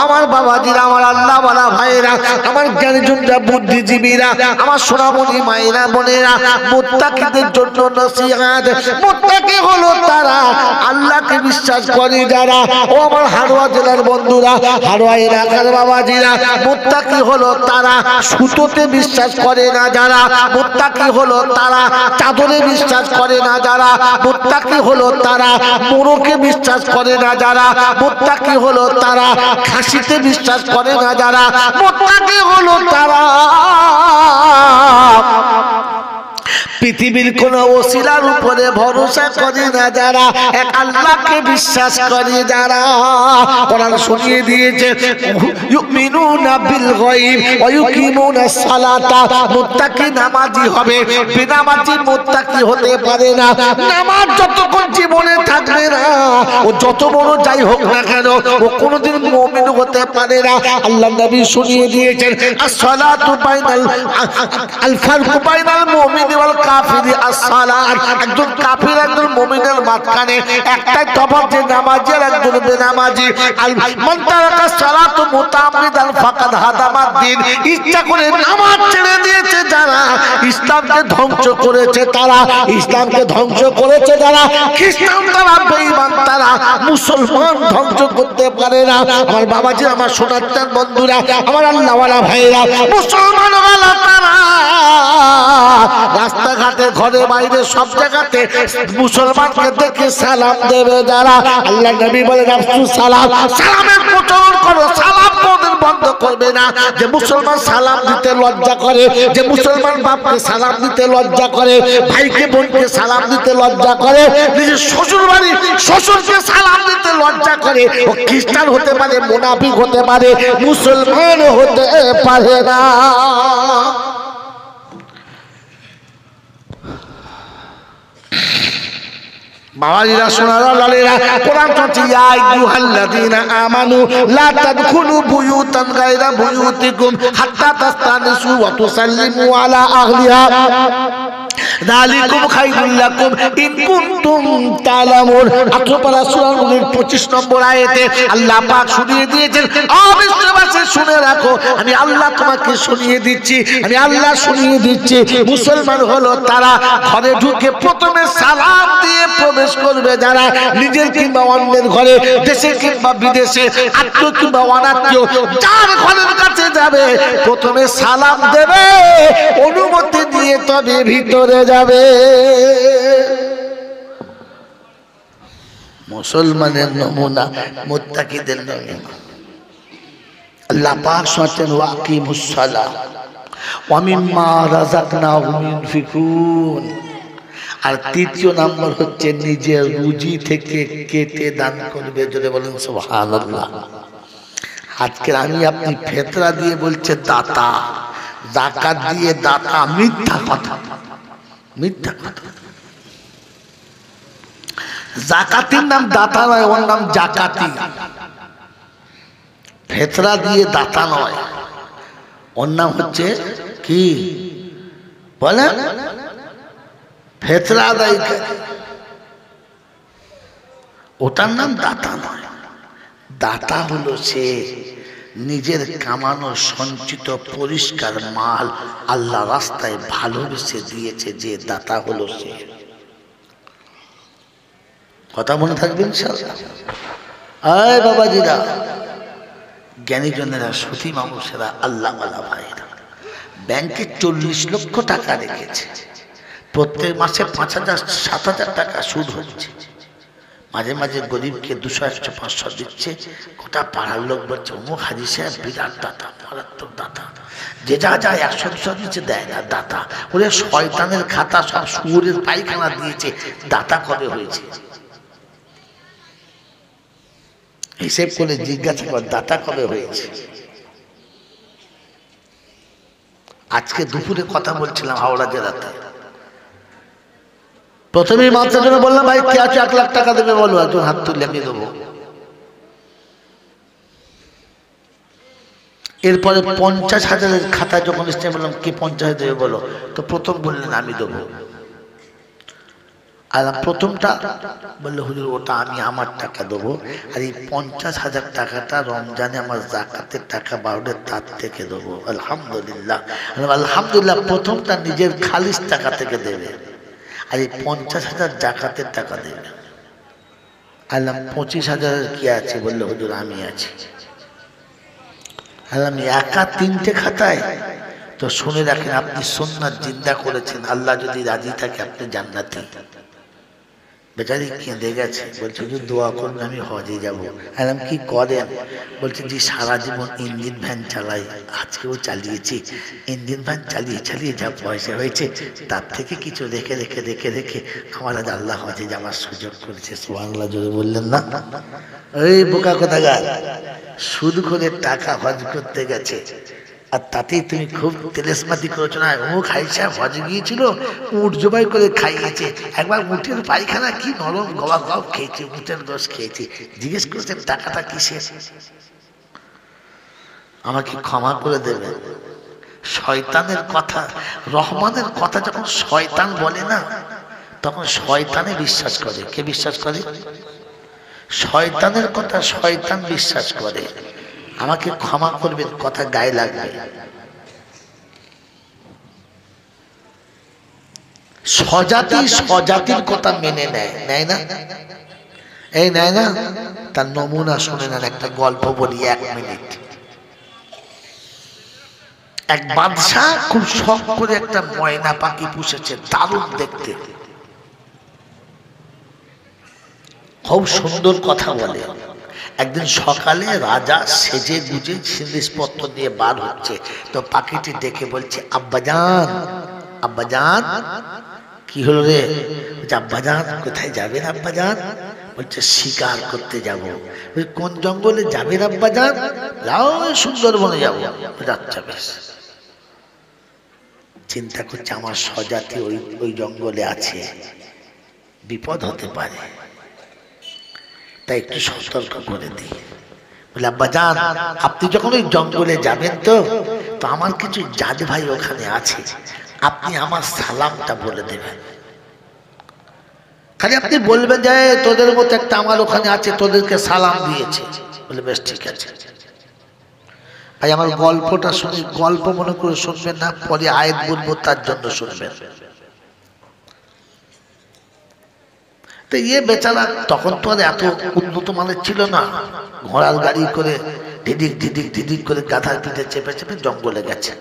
আমার বাবাজিরা, আমার আল্লাহ ওয়ালা ভাইরা, আমার জ্ঞানীজনরা, বুদ্ধিজীবীরা, আমার সোনামণি মায়েরা, বোনেরা, মুত্তাকিদের জন্য নসিহত। মুত্তাকি হলো তারা আল্লাহকে বিশ্বাস করে যারা। ও আমার হাড়োয়া জেলার বন্ধুরা, হাড়োয়া এলাকার বাবাজিরা, মুত্তাকি হলো তারা সুতোতে বিশ্বাস করে না যারা, মুত্তাকি হলো তারা চাদরে বিশ্বাস করে না যারা, মুত্তাকি হলো তারা মোরকে বিশ্বাস করে না যারা, মুত্তাকি হলো তারা খাসিতে বিশ্বাস করে না যারা, মুত্তাকি হলো তারা পৃথিবীর কোন ওসিলার উপরে ভরসা করে না যারা, এক আল্লাহকে বিশ্বাস করে যারা। কোরআন শুনিয়ে দিয়েছে ইউমিনুনা বিল গায়ব ওয়া ইউকিমুনাস সালাতা। মুত্তাকি নামাজি হবে, বেনামাজি মুত্তাকি হতে পারে না। নামাজ যতক্ষণ জীবনে থাকবে না, ও যত বড় যাই হোক না কেন, ও কোনোদিন মুমিন হতে পারে না। আল্লাহর নবী শুনিয়ে দিয়েছেন আস-সালাতু বাইনাল আল-ফারকু বাইনাল মুমিনি ওয়াল কাফিরি as-সালাত, একজন কাফির একজন মুমিনের মাঝখানে একটাই তফাৎ যে নামাজি আর একজন বেনামাজি। মান তারাকা সালাত মুতাআম্মিদান ফাকাদ হাদামাদ দ্বীন, ইচ্ছা করে নামাজ ছেড়ে দিয়েছে যারা, ইসলামকে ধ্বংস করেছে তারা, ইসলামকে ধ্বংস করেছে যারা, খ্রিস্টান তারা, বেঈমান তারা, মুসলমান ধ্বংস করতে পারে না। আমার বাবাজি, আমার সোনার বন্ধুরা, আমার আল্লাহওয়ালা ভাইরা, মুসলমান ওয়ালা তারা রাস্তাঘাটে ঘরে বাইরে সব জায়গাতে মুসলমানকে দেখে সালাম দেবে যারা। আল্লাহ নবী বলেন আফসুস সালাম, সালামের প্রচলন করো, সালাম কোনদিন বন্ধ করবে না। যে মুসলমান সালাম দিতে লজ্জা করে, যে মুসলমান বাপকে সালাম দিতে লজ্জা করে, ভাইকে বোনকে সালাম দিতে লজ্জা করে, নিজের শ্বশুর বাড়ি শ্বশুরকে সালাম দিতে লজ্জা করে, ও খ্রিস্টান হতে পারে, মুনাফিক হতে পারে, মুসলমান হতে পারে না। বাবাজিরা সোনারা লালেরা, কোরআন বলছে ইয়া আইয়ুহাল্লাযীনা আমানু লা তাদখুলু বুয়ুতান গায়রা বুয়ুতিকুম হাত্তা তাস্তানিসু ওয়া তুসাল্লিমু আলা আহলিহা যালিকুম খায়রুল লাকুম ইন কুনতুম তা'লামুন। 18 পারা সূরা নূরের 25 নম্বর আয়াতে আল্লাহ পাক শুনিয়ে দিয়েছেন, অবিশ্বাসী শুনে রাখো, আমি আল্লাহ তোমাকে শুনিয়ে দিচ্ছি, আমি আল্লাহ শুনিয়ে দিচ্ছি। মুসলমান হলো তারা ঘরে ঢুকে প্রথমে সালাম দিয়ে প্রবেশ করবে যারা, নিজের কিংবা অন্যের ঘরে, দেশে কিংবা বিদেশে, আত্মীয় কিংবা অনাত্মীয়, যার ঘরের কাছে যাবে প্রথমে সালাম দেবে, অনুমতি নিয়ে তবে ভিতরে যাবে। মুসলমানের নমুনা, মুত্তাকিদের নমুনা। আল্লাহ পাক বলেন ওয়াকিমুস সালাহ ওয়া মিম্মা রাযাকনাহুম ইউনফিকুন। আর তৃতীয় নাম্বার হচ্ছে নিজের রুজি থেকে কেটে দান করবে। জোরে বলেন সুবহানাল্লাহ। আজকে আমি আপনি ফেতরা দিয়ে বলছে দাতা, যাকাত দিয়ে দাতা, মিথ্যা কথা, মিথ্যা কথা। যাকাতির নাম দাতা নয়, ওর নাম জাকাতি। ফেতরা দিয়ে দাতা নয়, ওর নাম হচ্ছে কি বলে, ফেতরা আদায় করে, ওটার নাম দাতা নয়। দাতা হলো সে নিজের কামানো সঞ্চিত পরিষ্কার মাল আল্লাহ রাস্তায় ভালোবেসে দিয়েছে, যে দাতা হলো সে। কথা মনে থাকবে ইনশাআল্লাহ। আয় বাবাজিরা, জ্ঞানীজনেরা, সতী মানুষেরা, আল্লাহ ওয়ালা ভাইরা, ব্যাংকে 40 লক্ষ টাকা রেখেছে, প্রত্যেক মাসে 5,000 7,000 টাকা সুদ হচ্ছে, মাঝে মাঝে গরিবকে 200 100 500 দিচ্ছে। গোটা পাড়ার লোক বলছে অমুক হাজি সাহেব বিরাট দাতা, মারাত্মক দাতা, যে যা যা 100 200 দিচ্ছে দেয় না দাতা। ওরে শয়তানের খাতা, সব শুয়োরের পায়খানা দিয়েছে, দাতা কবে হয়েছে? হিসেব করে জিজ্ঞাসা কর, দাতা কবে হয়েছে? আজকে দুপুরে কথা বলছিলাম হাওড়া জেলাতে, প্রথমেই মাত্রার জন্য বললাম ভাই কে আছে 1 লাখ টাকা দেবে বলো, একজন হাত তুললে আমি দেবো। এরপরে 50,000-এর খাতা যখন এসে বললাম কে 50,000 দেবে বলো, তো প্রথম বললেন আমি দেবো। আর প্রথমটা বললো হুজুর ওটা আমি আমার টাকা দেবো, আর এই 50,000 টাকাটা রমজানে আমার যাকাতের টাকা বাড়বে তার থেকে দেবো। আলহামদুলিল্লাহ, আলহামদুলিল্লাহ। প্রথমটা নিজের খালিস টাকা থেকে দেবে, আর এই 50,000 যাকাতের টাকা দেবে। আল্লাহ 25,000-এর কি আছে? বললো হুজুর আমি আছি। আল্লাহ একা 3টে খাতায়? তো শুনে রাখেন, আপনি সুন্নাত জিন্দা করেছেন, আল্লাহ যদি রাজি থাকে আপনি জান্নাতি। বেচারি কেঁদে গেছে, বলছে হুজুর দোয়া করুন আমি হজে যাবো। আলাম কি করেন? বলছে যে সারা জীবন ইঞ্জিন ভ্যান চালাই, আজকেও চালিয়েছি, ইঞ্জিন ভ্যান চালিয়ে চালিয়ে যা পয়সা হয়েছে তার থেকে কিছু রেখে রেখে রেখে রেখে আমার আজ আল্লাহ হজে যাওয়ার সুযোগ করেছে। সুবহানাল্লাহ জোরে বললেন না? ওই বোকা কোথাকার, সুদ করে টাকা হজ করতে গেছে, আর তাতেই তুমি খুব তেলেসমাতি করেছো না। ও খাইছে, হজ গিয়েছিল, উট জবাই করে খাইয়েছে, একবার উটের পায়খানা কি নরম, গবা গব খেয়েছে, উটের গোশ খেয়েছে। জিজ্ঞেস করছেন টাকাটা কিসের? আমাকে ক্ষমা করে দেবে। শয়তানের কথা, রহমানের কথা যখন শয়তান বলে না, তখন শয়তানে বিশ্বাস করে। কে বিশ্বাস করে? শয়তানের কথা শয়তান বিশ্বাস করে। আমাকে ক্ষমা করবেন, কথা গায়ে লাগবে। স্বজাতি স্বজাতির কথা মেনে নেয়, নেয় না? এই নেয় না? তার নমুনা শুনে নেন। একটা গল্প বলি, 1 মিনিট। এক বাদশা খুব শখ করে একটা ময়না পাখি পুষেছে, দারুণ দেখতে, খুব সুন্দর কথা বলে। একদিন সকালে রাজা সেজে গুজে জিনিসপত্র নিয়ে বার হচ্ছে, তো পাখিটি দেখে বলছে, আব্বাজান, আব্বাজান। কি হলো রে? বলছে, আব্বাজান কোথায় যাবেন আব্বাজান? বলছে, শিকার করতে যাব। কোন জঙ্গলে যাবেন আব্বাজান? যাও, সুন্দরবনে যাবো। আচ্ছা বেশ। চিন্তা করছে, আমার স্বজাতি ওই জঙ্গলে আছে, বিপদ হতে পারে, তাই একটু সতর্ক করে দিই। বলে, আব্বাজান আপনি যখন ওই জঙ্গলে যাবেন তো আমার কিছু জাত ভাই ওখানে আছে, আপনি আমার সালামটা বলে দেবেন। খালি আপনি বলবেন যে তোদের মতো একটা আমার ওখানে আছে, তোদেরকে সালাম দিয়েছে। বলে, বেশ ঠিক আছে ভাই, আমার গল্পটা শুনি। গল্প মনে করে শুনবেন না, পরে আয়াত বলবো, তার জন্য শুনবেন। তো বেচারা তখন তো আর এত উন্নত মানের ছিল না, ঘোড়ার গাড়ি করে ধিদিক ধিদিক ধিদিক করে গাধার পিঠে চেপে চেপে জঙ্গলে গেছে,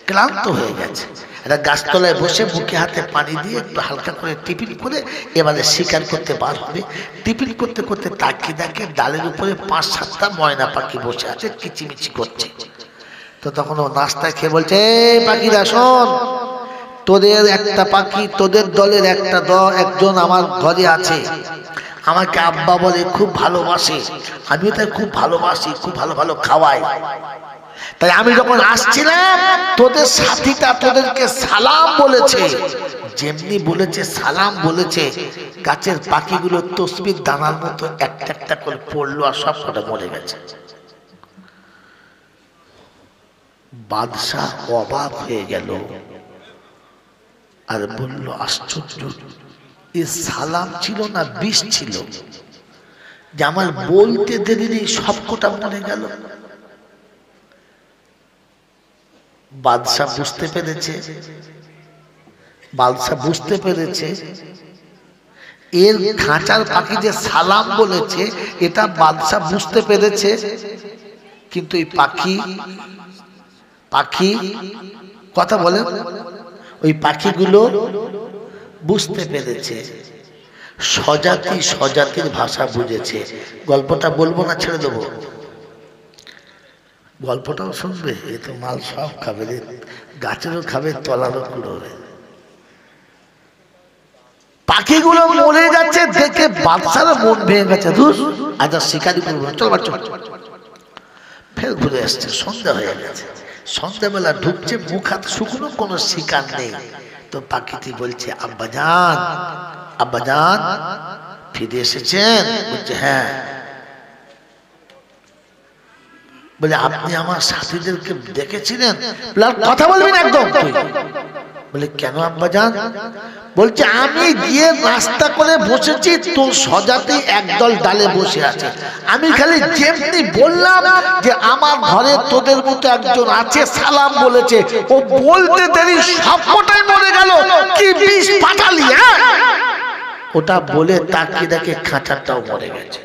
ক্লান্ত হয়ে গেছে। একটা গাছতলায় বসে মুখে হাতে পানি দিয়ে একটু হালকা করে টিফিন করে এবারে শিকার করতে বার হবে। টিফিন করতে করতে তাকিয়ে দেখে ডালের উপরে 5-7টা ময়না পাখি বসে আছে, কিচিমিচি করছে। তো তখন ও নাস্তা খেয়ে বলছে, পাখিরা শোন, তোদের একটা পাখি, তোদের দলের একজন আমার ঘরে আছে, আমাকে আব্বা বলে, খুব ভালোবাসে, আমিও তাই খুব ভালোবাসি, খুব ভালো ভালো খাওয়াই। তাই আমি যখন আসছিলাম তোদের সাথীটা তোদেরকে সালাম বলেছে, যেমনি বলেছে সালাম বলেছে, গাছের পাখিগুলো তসবির দানার মতো একটা একটা করে পড়লো, আর সব কটা মরে গেছে। বাদশাহ অবাক হয়ে গেল আর বলল, আশ্চর্য, এ সালাম ছিল না বিষ ছিল, যে আমার বলতে দেরি নেই সব কটা মরে গেল। বাদশাহ বুঝতে পেরেছে এর খাঁচার পাখি যে সালাম বলেছে, এটা বাদশাহ বুঝতে পেরেছে। কিন্তু এই পাখি কথা বলে, ওই পাখিগুলো বুঝতে পেরেছে, স্বজাতির ভাষা বুঝেছে। গল্পটা বলবো না, ছেড়ে দেবো? গল্পটাও শুনবে? এ তো মাল সব খাবে, গাছেরও খাবে, তলারও কুড়োবে। পাখিগুলো মরে যাচ্ছে দেখে বাদশার মন ভেঙে গেছে, ধুস আজ আর শিকারি করবো না, চল বাচ্চা। ফের ঘুরে আসছে, সন্ধ্যা হয়ে গেছে। সন্ধ্যাবেলা ঢুকছে, মুখ হাত শুকনো, কোনো শিকার নেই। তো পাখিটি বলছে, আব্বাজান, আব্বাজান ফিরে এসেছেন? বলছে, হ্যাঁ। বলে, আপনি আমার সাথীদেরকে দেখেছিলেন? কথা বলবেন একদম। বলে, কেন আব্বাজান? বলছে, আমি গিয়ে নাস্তা করে বসেছি, তোর স্বজাতি একদল ডালে বসে আছে, আমি খালি যেমনি বললাম যে আমার ঘরে তোদের মতো একজন আছে, সালাম বলেছে, ও বলতে দেরি সবকটাই মরে গেল। কি বিষ পাঠালি? হ্যাঁ, ওটা বলে তাকিয়ে দেখে খাঁচাটাও মরে গেছে।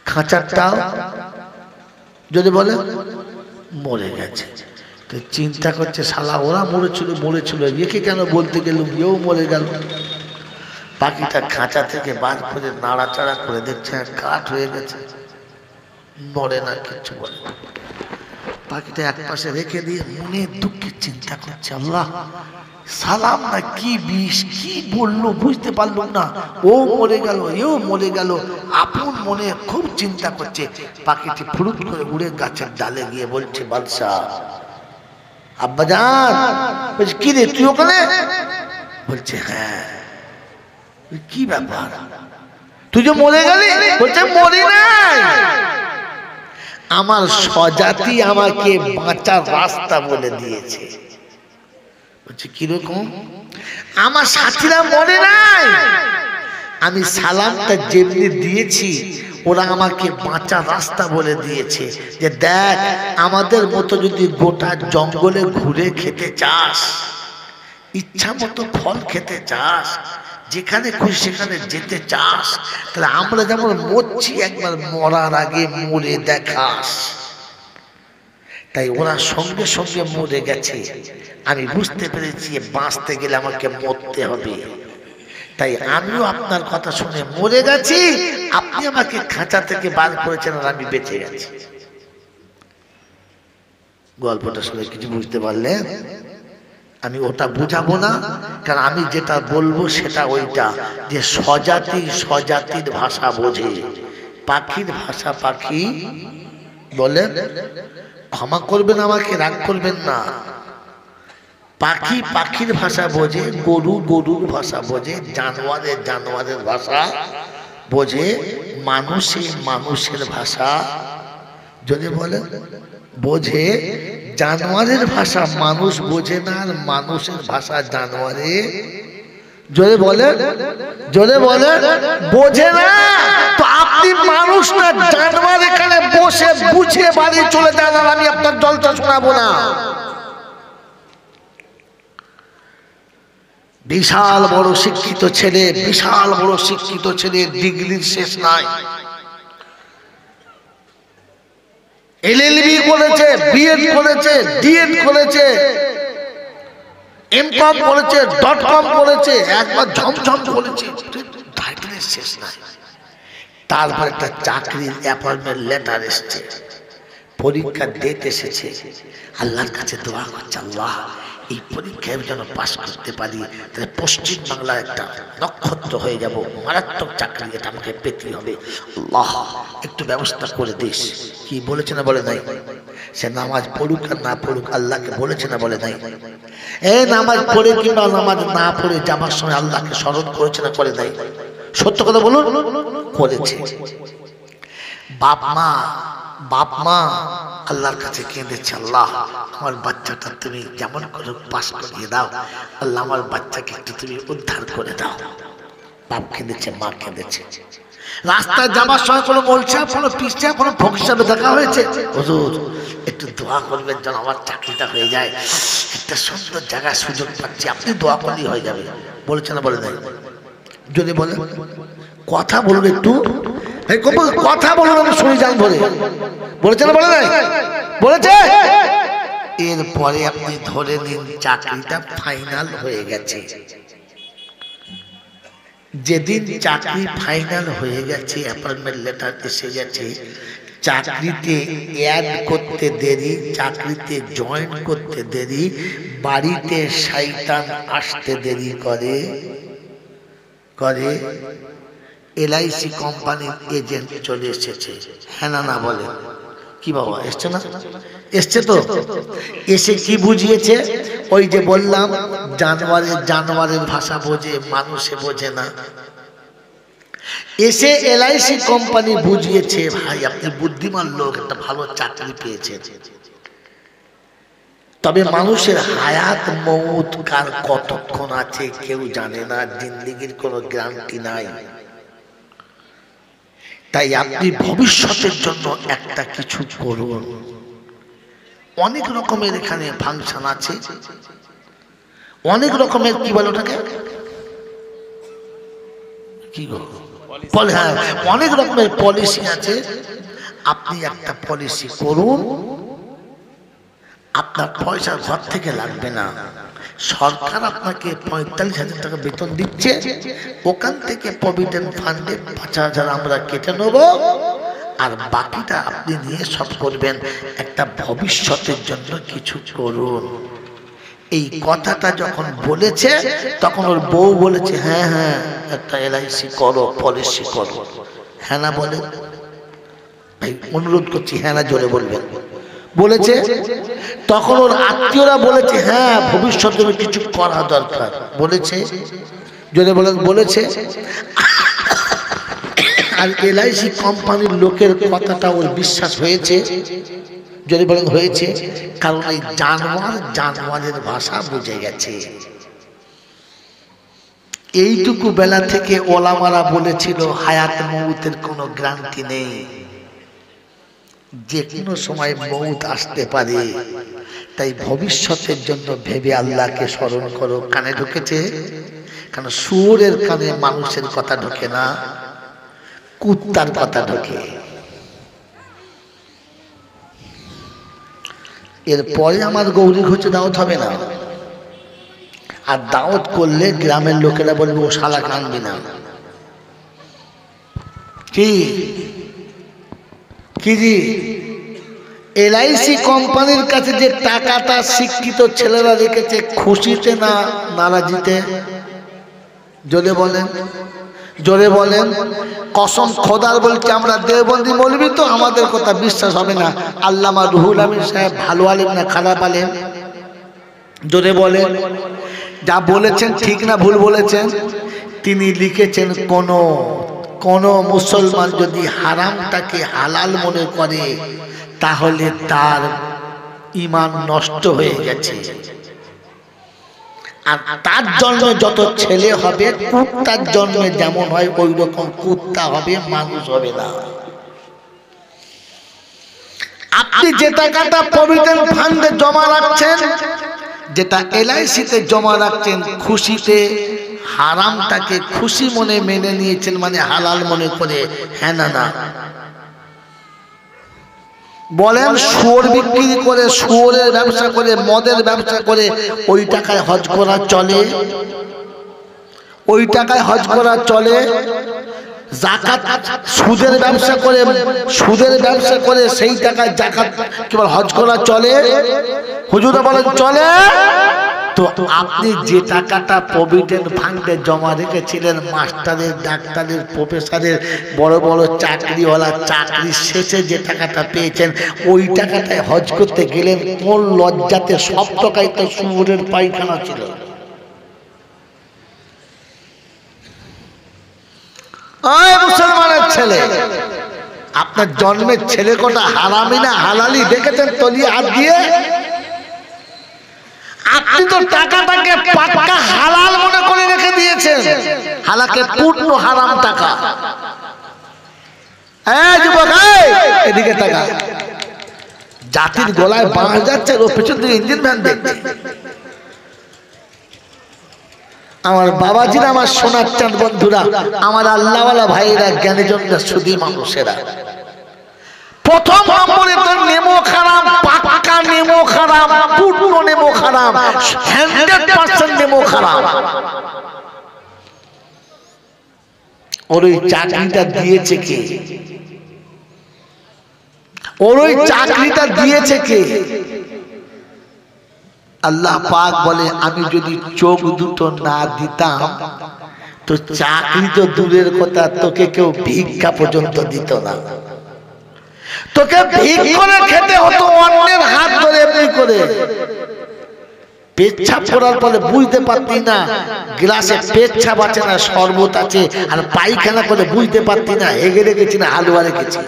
খাঁচাটাও যদি বলে মরে গেছে। তো চিন্তা করছে, শালা ওরা মরেছিল, একে কেন বলতে গেল, এও মরে গেল। পাখিটা খাঁচা থেকে বার করে নাড়াচাড়া করে দেখছে কাঠ হয়ে গেছে, মরে না, কিচ্ছু বলে। পাখিটা এক পাশে রেখে দিয়ে মনে দুঃখে চিন্তা করছে, আল্লাহ, সালাম না কি বিষ, কি বললো বুঝতে পারলাম না, ও মরে গেল, এও মরে গেল। আপন মনে খুব চিন্তা করছে। পাখিটি ফুরুত করে উড়ে গাছের ডালে গিয়ে বলছে, বাদশাহ, আব্বাজান। বলছে, কি রে তুই ওখানে? বলছে, হ্যাঁ। কি ব্যাপার, তুই যে মরে গেলি? বলছে, মরি নাই, আমার স্বজাতি আমাকে বাঁচার রাস্তা বলে দিয়েছে। বলছে কিরকম? আমার সাথীরা মনে নাই, আমি সালামটা যেমনি দিয়েছি ওরা আমাকে বাঁচার রাস্তা বলে দিয়েছে, যে দেখ আমাদের মতো যদি গোটা জঙ্গলে ঘুরে খেতে চাস, ইচ্ছা মতো ফল খেতে চাস, যেখানে খুশি সেখানে যেতে চাস, তাহলে আমরা যেমন মরছি একবার মরার আগে মরে দেখাস। তাই ওরা সঙ্গে সঙ্গে মরে গেছে, আমি বুঝতে পেরেছি বাঁচতে গেলে আমাকে মরতে হবে। তাই আমিও আপনার কথা শুনে মরে গেছি, আপনি আমাকে খাঁচা থেকে বার করেছেন আর আমি বেঁচে গেছি। গল্পটা শুনে কিছু বুঝতে পারলেন? আমি ওটা বুঝাবো না, কারণ আমি যেটা বলবো সেটা ওইটা, যে স্বজাতি স্বজাতির ভাষা বোঝে, পাখির ভাষা পাখি বলে। ক্ষমা করবেন আমাকে, রাগ করবেন না। পাখি পাখির ভাষা বোঝে, গরু গরুর ভাষা বোঝে, জানোয়ারের জানোয়ারের ভাষা বোঝে, মানুষে মানুষের ভাষা যদি বলে বোঝে। জানোয়ারের ভাষা মানুষ বোঝে না, আর মানুষের ভাষা জানোয়ারে জোরে বলে জোরে বলে বোঝে না। তো আপনি মানুষ না জানোয়ার এখানে বসে বুঝে বাড়ি চলে যান, আর আমি আপনার জলটা শোনাবো না। বিশাল বড় শিক্ষিত ছেলে, বিশাল বড় শিক্ষিত ছেলে, ডিগ্রির শেষ নাই। এলএলবি করেছে, বিএড করেছে, ডিএড করেছে, এমকম করেছে, ডটকম করেছে, একবার ঝমঝম করেছে, টাইটেলের শেষ নাই। তারপর একটা চাকরির অ্যাপয়েন্টমেন্ট লেটার এসেছে, পরীক্ষা ডেট এসেছে। আল্লাহর কাছে দোয়া করছে, আল্লাহ এই পরীক্ষায় যেন পাশ করতে পারি, তাহলে পশ্চিম বাংলার একটা নক্ষত্র হয়ে যাব, মারাত্মক চাকরি, এটা আমাকে পেতে হবে, আল্লাহ একটু ব্যবস্থা করে দিস। কি বলেছে না বলে নাই? সে নামাজ পড়ুক আর না পড়ুক আল্লাহকে বলেছে না বলে নাই? এই নামাজ পড়ে কিংবা নামাজ না পড়ে যাবার সময় আল্লাহকে স্মরণ করেছে না করে নাই? সত্য কথা বলুন, করেছে। বাপ মা আল্লাহর কাছে কেঁদেছে, আল্লাহ আমার বাচ্চাটা তুমি যেমন করে পাস করিয়ে দাও, আল্লাহ আমার বাচ্চাকে একটু তুমি উদ্ধার করে দাও। বাপ কেঁদেছে, মা কেঁদেছে। রাস্তায় যাবার সময় কোনো মোলসা, কোনো পিসা, কোনো ফকির সাহেব দেখা হয়েছে, হুজুর একটু দোয়া করবেন যেন আমার চাকরিটা হয়ে যায়, একটা সুন্দর জায়গায় সুযোগ পাচ্ছি, আপনি দোয়া করলেই হয়ে যাবে। বলেছে না বলে নাই? যদি বলে কথা বলুন, একটু কথা বলুন, আমি শুনি যান বলে। বলেছে না বলে নাই? বলেছে। এরপরে আপনি ধরে নিন চাকরিটা ফাইনাল হয়ে গেছে। যেদিন চাকরি ফাইনাল হয়ে গেছে, অ্যাপয়েন্টমেন্ট লেটার এসে গেছে, চাকরিতে অ্যাড করতে দেরি, চাকরিতে জয়েন করতে দেরি, বাড়িতে শয়তান আসতে দেরি করে। এলআইসি কোম্পানির এজেন্ট চলে এসেছে। হ্যাঁ না বলে কি বাবা এসছে না? এসছে তো। এসে কি বুঝিয়েছে? ওই যে বললাম জানোয়ারের ভাষা বোঝে, মানুষে বোঝে না। এসে এলআইসি কোম্পানি বুঝিয়েছে, ভাই আপনি বুদ্ধিমান লোক, একটা ভালো চাকরি পেয়েছেন, তবে মানুষের হায়াত মউত কার কতক্ষণ আছে কেউ জানে না, জিন্দেগির কোনো গ্যারান্টি নাই। তাই আপনি ভবিষ্যতের জন্য একটা কিছু করুন। অনেক রকমের এখানে ফাংশন আছে, অনেক রকমের কি বলে ওটাকে, কি হ্যাঁ, অনেক রকমের পলিসি আছে। আপনি একটা পলিসি করুন, আপনার পয়সা ঘর থেকে লাগবে না। সরকার আপনাকে ৪৫,০০০ টাকা বেতন দিচ্ছে, ওখান থেকে প্রভিডেন্ট ফান্ডে ৫,০০০ আমরা কেটে নেব, আর বাকিটা আপনি নিয়ে সব করবেন। একটা ভবিষ্যতের জন্য কিছু করুন। এই কথাটা যখন বলেছে তখন ওর বউ বলেছে, হ্যাঁ একটা এলআইসি করো, পলিসি করো। হ্যাঁ না বলে ভাই, অনুরোধ করছি হ্যাঁ না জোরে বলবেন। বলেছে। তখন ওর আত্মীয়রা বলেছে, হ্যাঁ ভবিষ্যতে কিছু করা দরকার। বলেছে, জোরে বলেন, বলেছে। আর LIC কোম্পানির লোকের কথাটা ওর বিশ্বাস হয়েছে, যদি বলেন হয়েছে, কারণ এই জানোয়ারের ভাষা বুঝে গেছে। এইটুকু বেলা থেকে ওলামারা বলেছিল হায়াত মৌতের কোনো গ্যারান্টি নেই, যে কোনো সময় মৌত আসতে পারে, তাই ভবিষ্যতের জন্য ভেবে আল্লাহকে স্মরণ করো। কানে ঢুকেছে? কারণ শুয়োরের কানে মানুষের কথা ঢোকে না, কুত্তার কথা ঢোকে। এরপরে আমার গৌরী ঘোষে দাওয়াত হবে না, আর দাওয়াত করলে গ্রামের লোকেরা বলবে ও শালা কানবি না। কি জি LIC কোম্পানির কাছে যে টাকাটা শিক্ষিত ছেলেরা রেখেছে, খুশিতে না নারাজিতে? জোরে বলেন, জোরে বলেন। কসম খোদার বলছে, আমরা দেওবন্দি বলবি তো আমাদের কথা বিশ্বাস হবে না। আল্লামা রুহুল আমিন সাহেব ভালো আলেম না খারাপ আলেম? জোরে বলেন। যা বলেছেন ঠিক না ভুল বলেছেন? তিনি লিখেছেন কোন মুসলমান যদি হারামটাকে হালাল মনে করে তাহলে তার ঈমান নষ্ট হয়ে গেছে, আর তার জন্মে যত ছেলে হবে কুত্তার জন্মে যেমন হয় ওই রকম কুত্তা হবে, মানুষ হবে না। আপনি যে টাকাটা প্রভিডেন্ট ফান্ডে জমা রাখছেন, যেটা LIC-তে জমা রাখছেন, খুশিতে হারামটাকে খুশি মনে মেনে নিয়েছেন, মানে হালাল মনে করে, হ্যাঁ না না বলেন? শুয়োর বিক্রি করে, শুয়োরের ব্যবসা করে, মদের ব্যবসা করে ওই টাকায় হজ করা চলে? ওই টাকায় হজ করা চলে? যাকাত সুদের ব্যবসা করে সেই টাকায় যাকাত কেবল হজ করা চলে? হুজুরা বলেন চলে। তো আপনি যে টাকাটা প্রভিডেন্ট ফান্ডে জমা রেখেছিলেন, মাস্টারের, ডাক্তারের, প্রফেসরের, বড় বড় চাকরিওয়ালা, চাকরি শেষে যে টাকাটা পেয়েছেন, ওই টাকাটায় হজ করতে গেলেন কোন লজ্জাতে? সব টাকায় তো শুয়োরের পায়খানা ছিল। ওই মুসলমানের ছেলে, আপনার জন্মের ছেলে কটা হারামি না হালালি দেখেছেন তলিয়ে হাত দিয়ে? আপনি তো টাকাটাকে পাক্কা হালাল মনে করে রেখে দিয়েছেন, হালাকে পূর্ণ হারাম টাকা। এই যুবক, এদিকে টাকা জাতির গলায় বাঁশ যাচ্ছে, ও পেছন থেকে ইঞ্জিন ভ্যান দেখছে। আমার বাবাজিরা, আমার সোনার চাঁদ বন্ধুরা, আমার আল্লাহওয়ালা ভাইরা, জ্ঞানীজনরা, সুধী মানুষেরা, প্রথম নম্বরে তো নেমো খারাপ, পাক্কা নেমো খারাপ, পূর্ণ নেমো খারাপ, 100% নেমো খারাপ। ওর ওই চাকরিটা দিয়েছে কে? ওর ওই চাকরিটা দিয়েছে কে? আল্লাহ পাক বলে, আমি যদি চোখ দুটো না দিতাম তো চাকরি তো দূরের কথা, তোকে কেউ ভিক্ষা পর্যন্ত দিত না। তোকে ভিক করে খেতে হতো, অন্যের হাত ধরে এমনি করে। পেচ্ছাপ করার পরে বুঝতে পারতি না গ্লাসে পেচ্ছাপ আছে না শরবত আছে, আর পায়খানা করে বুঝতে পারতি না হেগে রেখেছি না হালুয়া রেখেছি।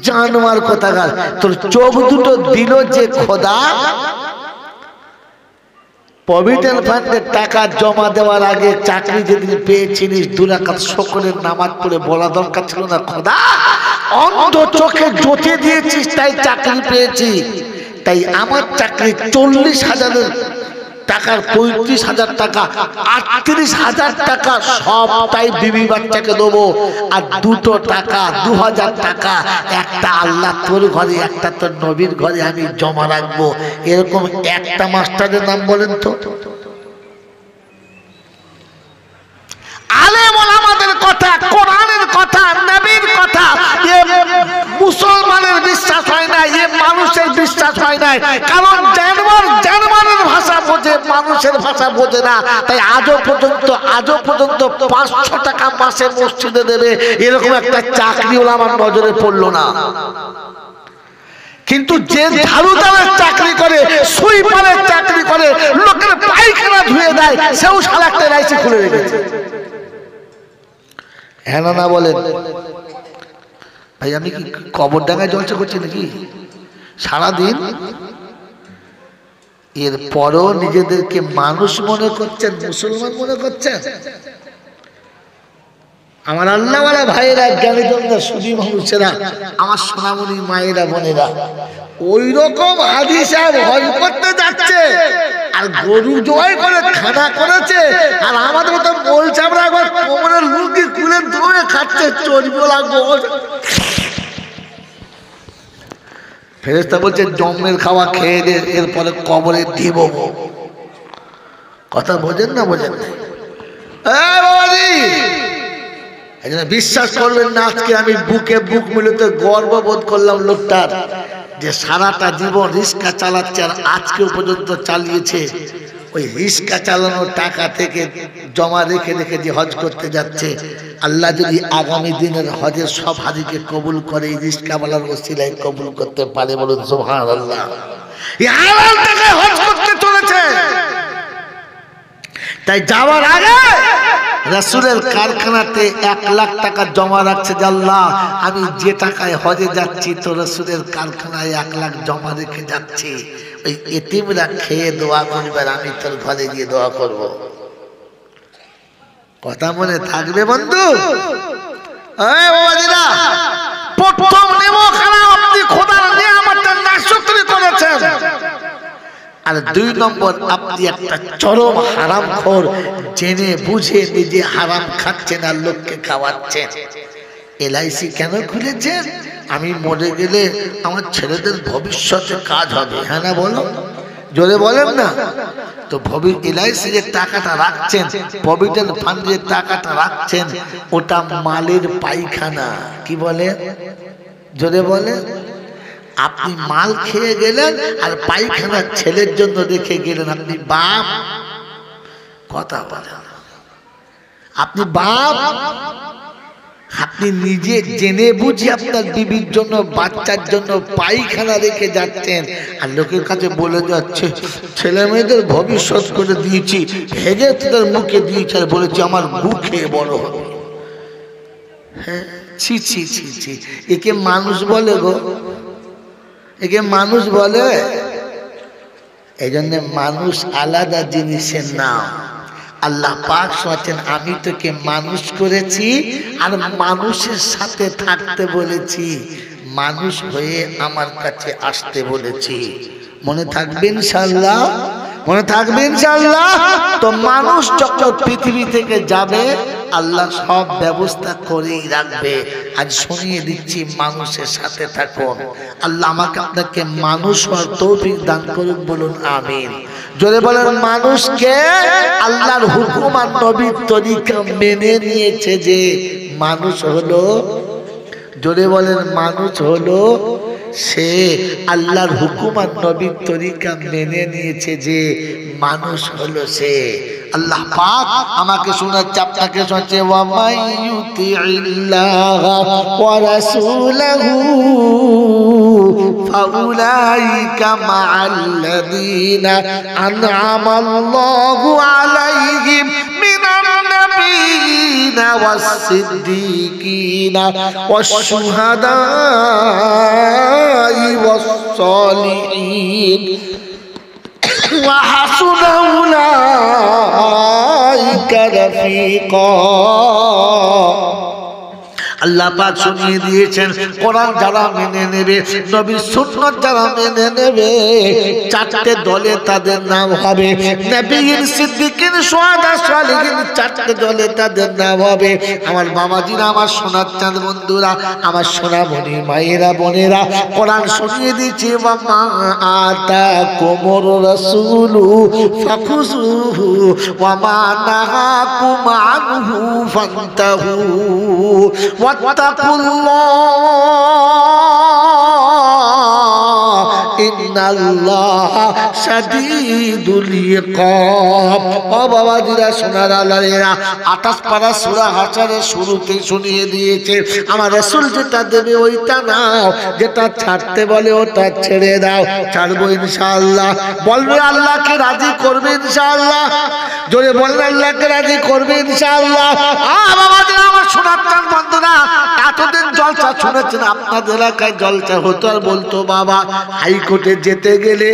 জানোয়ার কোথাকার, তোর চোখ দুটো দিল যে খোদা, প্রভিডেন্ট ফান্ডের টাকা জমা দেওয়ার আগে চাকরি যেদিন পেয়েছিলিস 2 রাকাত শুকরের নামাজ পড়ে বলা দরকার ছিল না, খোদা অন্ধ চোখে জ্যোতি দিয়েছিস তাই চাকরি পেয়েছি, তাই আমার চাকরি 40,000 টাকার 35,000 টাকা, 38,000 টাকা সবটাই বিবি বাচ্চাকে দেবো, আর 2 টাকা 2,000 টাকা একটা আল্লাহ তোর ঘরে, একটা তোর নবীর ঘরে আমি জমা রাখবো। এরকম একটা মাস্টারের নাম বলেন তো? আলেম ওলামাদের কথা, কোরআনের কথা, নবীর কথা, মুসলমানের বিশ্বাস হয় না, মানুষের বিশ্বাস হয় না। কারণ জানোয়ারের ভাষা বোঝে, মানুষের ভাষা বোঝে না। তাই আজও পর্যন্ত 500 টাকা মাসে মসজিদে দেবে এরকম একটা চাকরিওয়ালা আমার নজরে পড়লো না। কিন্তু যে ঝাড়ুদারের চাকরি করে, সুইপারের চাকরি করে, লোকের পায়খানা ধুয়ে দেয়, সেও সারা একটা LIC খুলে রেখেছে। হ্যাঁ না বলেন ভাই, আমি কি কবর ডাঙ্গায় জলসা করছি নাকি সারাদিন? এরপরও নিজেদেরকে মানুষ মনে করছেন, মুসলমান মনে করছেন। আমার আল্লাহওয়ালা ভাইয়েরা, জ্ঞানী জনতা, সুধী মানুষেরা, আমার সোনামণি মায়েরা, বোনেরা, ওই রকম হাজী সাহেব হজ করতে যাচ্ছে আর গরু জবাই করে খানা করেছে, আর আমাদের মতো মোল চামড়া একবার কোমরের লুঙ্গি খুলে ধরে খাচ্ছে চর্বিওয়ালা গোশ। ফেরেশতা বলছে জম্মের খাওয়া খেয়ে দে, এরপরে কবরে দিব। কথা বোঝেন না বোঝেন না? বিশ্বাস করবেন না, আজকে আমি বুকে বুক মিলতে গর্ববোধ করলাম লোকটার, যে সারাটা জীবন রিক্সা চালাচ্ছে আর আজকেও পর্যন্ত চালিয়েছে। ওই রিক্সা চালানোর টাকা থেকে জমা রেখে রেখে যে হজ করতে যাচ্ছে, আল্লাহ যদি আগামী দিনের হজের সব হাজিকে কবুল করে, এই রিক্সাওয়ালার ওসিলায় কবুল করতে পারে, বলুন সুবহানাল্লাহ। এই হালাল টাকায় হজ করতে চলেছে। তাই যাওয়ার আগে রাসূলের কারখানাতে 1 লাখ টাকা জমা রাখছে যে আল্লাহ, আমি যে টাকায় হজে যাচ্ছি তো রাসূলের কারখানায় 1 লাখ জমা রেখে যাচ্ছি, ওই এতিমরা খেয়ে দোয়া করবে আর আমি তোর ঘরে গিয়ে দোয়া করব। কথা মনে থাকবে বন্ধু? এই বাবাজিরা, প্রথম নেমখানা আপনি খোদার নিয়ামতটা নাশকরি করেছেন, আর 2 নম্বর আপনি একটা চরম হারামখোর, জেনে বুঝে নিজে হারাম খাচ্ছেন আর লোককে খাওয়াচ্ছেন। এলআইসি কেন খুলেছেন? আমি মরে গেলে আমার ছেলেদের ভবিষ্যতে কাজ হবে। হ্যাঁ না বলো, জোরে বলেন না? তো এলআইসি যে টাকাটা রাখছেন, প্রভিডেন্ট ফান্ড যে টাকাটা রাখছেন, ওটা মালের পায়খানা। কি বলে? জোরে বলে। আপনি মাল খেয়ে গেলেন আর পায়খানা ছেলের জন্য রেখে গেলেন, আপনি বাপ? কথা বলেন, আপনি বাপ? আপনি নিজে জেনে বুঝে আপনার বিবির জন্য, বাচ্চার জন্য পায়খানা রেখে যাচ্ছেন, আর লোকের কাছে বলে যাচ্ছে ছেলে মেয়েদের ভবিষ্যৎ করে দিয়েছি, হেগে তোদের মুখে দিয়েছি আর বলেছি আমার গু খেয়ে বড় হবে। হ্যাঁ, ছি ছি ছি ছি, একে মানুষ বলে গো? একে মানুষ বলে? এই জন্য মানুষ আলাদা জিনিসের নাম। আল্লাহ পাক বলেন আমি তোকে মানুষ করেছি আর মানুষের সাথে থাকতে বলেছি, মানুষ হয়ে আমার কাছে আসতে বলেছি। মনে থাকবে ইনশাআল্লাহ? মনে থাকবে ইনশাআল্লাহ? তো মানুষ যখন পৃথিবী থেকে যাবে, আল্লাহ সব ব্যবস্থা করেই রাখবে। আজ শুনিয়ে দিচ্ছি, মানুষের সাথে থাকুন। আল্লাহ আমাকে আপনাকে মানুষ হওয়ার তৌফিক দান করুন, বলুন আমিন। জোরে বলেন। মানুষকে আল্লাহর হুকুম আর নবীর তরিকা মেনে নিয়েছে যে মানুষ হলো, জোরে বলেন, মানুষ হলো সে আল্লাহর হুকুম আর নবীর তরিকা মেনে নিয়েছে যে মানুষ হলো সে। আল্লাহ পাক আমাকে শোনাচ্ছে, আপনাকে শোনাচ্ছে, ওয়া মাইয়ুতিল্লাহ ওয়া রাসূলাহু ফাউলাইকা মা'আল্লাযীনা আন'আমাল্লাহু আলাইহিম মিনান নাবিয়্যিনা ওয়াস-সিদ্দীকিনা ওয়াশ-শুহাদা'i ওয়াস-সালিহিন ওয়া হাসুনা উলাইকা রাফীকা। আল্লাহ পাক শুনিয়ে দিয়েছেন, কোরআন যারা মেনে নেবে, নবীর সুন্নাত যারা মেনে নেবে, 4টে দলে তাদের নাম হবে। নবীর, সিদ্দিকিন, শুহাদা, সালিহিন, 4টে দলে তাদের নাম হবে। আমার বাবাজিরা, আমার সোনার চাঁদ বন্ধুরা, আমার সোনামণি মায়েরা, বোনেরা, কোরআন শুনিয়ে দিয়েছে, ওয়া মা আতাকুমুর রাসূলু ফাখুযুহু ওয়া মা নাহাকুম আনহু ফান্তাহু ওয়াত্তাকুল্লাহ ইন্নাল্লাহা শাদীদুল ইকাব। ও বাবাজিরা, সোনার আল্লাহরা, 28 পারা সূরা হাশরের শুরুতেই শুনিয়ে দিয়েছে, আমার রাসূল যেটা দেবে ওইটা নাও, যেটা ছাড়তে বলে ওটা ছেড়ে দাও। ছাড়বো ইনশাআল্লাহ। বলবে আল্লাহকে রাজি করবে ইনশাআল্লাহ। জোরে বলেন আল্লাহকে রাজি করবে ইনশাআল্লাহ। বাবাজি আমার শোনার চান বন্ধুরা, এতদিন জলসা শুনেছেন, আপনাদের এলাকায় জলসা হতো আর বলতো বাবা হাইকোর্টে যেতে গেলে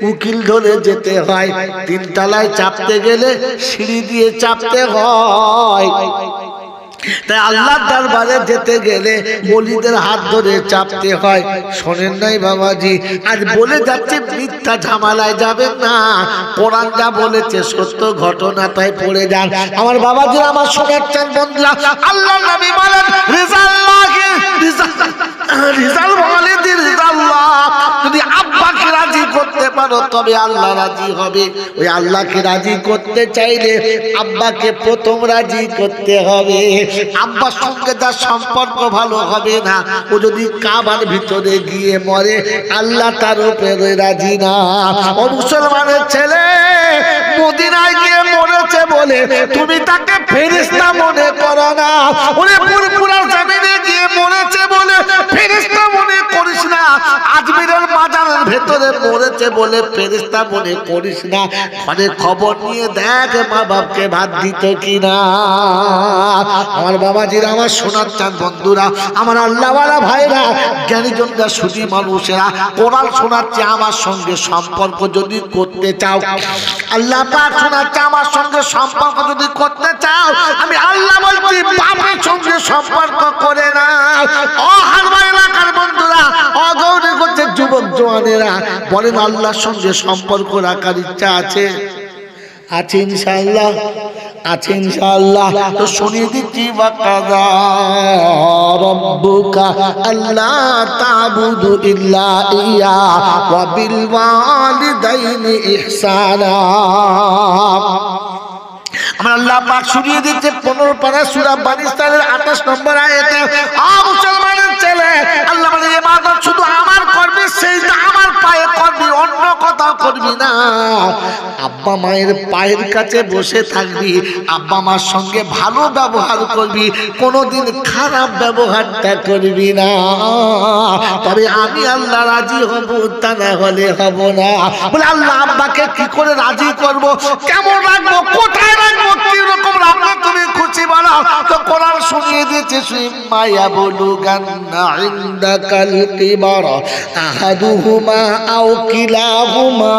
উকিল ধরে যেতে হয়, 3 তলায় চাপতে গেলে সিঁড়ি দিয়ে চাপতে হয়, তাই আল্লাহর দরবারে যেতে গেলে ওলিদের হাত ধরে চাপতে হয়। শোনেন নাই বাবাজি, আজ বলে যাচ্ছে মিথ্যা ঝামেলায় যাবেন না, কোরআন যা বলেছে সত্য ঘটনা তাই পড়ে যান। আমার বাবাজিরা আমার শোনার চান বন্ধুরা, আল্লাহ নবী বলেন যদি আব্বাকে রাজি করতে পারো তবে আল্লাহ রাজি হবে। ওই আল্লাহকে রাজি করতে চাইলে আব্বাকে প্রথম রাজি করতে হবে। আব্বার সঙ্গে তার সম্পর্ক ভালো হবে না, ও যদি কাবার ভিতরে গিয়ে মরে আল্লাহ তার উপরে রাজি না। ও মুসলমানের ছেলে মদিনায় গিয়ে মরেছে বলে তুমি তাকে ফেরেশতা মনে করো না, ওরে পুরপুরা জমিনে গিয়ে মরেছে বলে ফেরেশতা মনে করিস না, আজমিরের মাজারের ভেতরে মরেছে বলে ফেরেশতা মনে করিস না। ঘরে খবর নিয়ে দেখ মা বাপকে ভাত দিত কিনা। আমার বাবাজিরা আমার শোনার চান বন্ধুরা, আমার আল্লাহওয়ালা ভাইরা জ্ঞানীজনরা সুধী মানুষেরা, কোরআন শোনাচ্ছে আমার সঙ্গে সম্পর্ক যদি করতে চাও, আল্লাহ পাক শোনাচ্ছে আমার সঙ্গে সম্পর্ক যদি করতে চাও, আমি আল্লাহ বলছি বাপের সঙ্গে সম্পর্ক করে না। ও হারবা এলাকার বন্ধুরা, অগৌরী করছে যুবক জওয়ানেরা, বলেন আল্লাহর সঙ্গে সম্পর্ক রাখার ইচ্ছা আছে? আছে ইনশাআল্লাহ, আছে ইনশাআল্লাহ। তো শুনিয়ে দিচ্ছি ওয়াকাযা রাব্বুকা আল্লা তা'বুদু ইল্লা ইয়া ওয়া বিল ওয়ালিদাইনি ইহসানা। আমার আল্লাহ পাক শুনিয়ে দিচ্ছে 15 পারা সূরা বানী ইসরাঈলের 28 নম্বর আয়াতে, মুসলমানের ছেলে আল্লাহ বলে ইবাদত শুধু আমার করবি, সেজদা আমার পায়ে করবি, অন্য কোথাও করবি না। আব্বা মায়ের পায়ের কাছে বসে থাকবি, আব্বা মার সঙ্গে ভালো ব্যবহার করবি, কোনোদিন খারাপ ব্যবহারটা করবি না। তবে আমি আল্লাহ রাজি হব, তা না হলে হব না। বলে আল্লাহ আব্বাকে কি করে রাজি করব, কেমন রাখবো, কোথায় রাখবো, কি রকম রাখবো তুমি খুশি বলো। তো কোরআন শুনিয়ে দিয়েছে সুম্মা ইয়াবলুগান্না ইনদাকাল কিবার আহাদুহুমা আও কিলাহুমা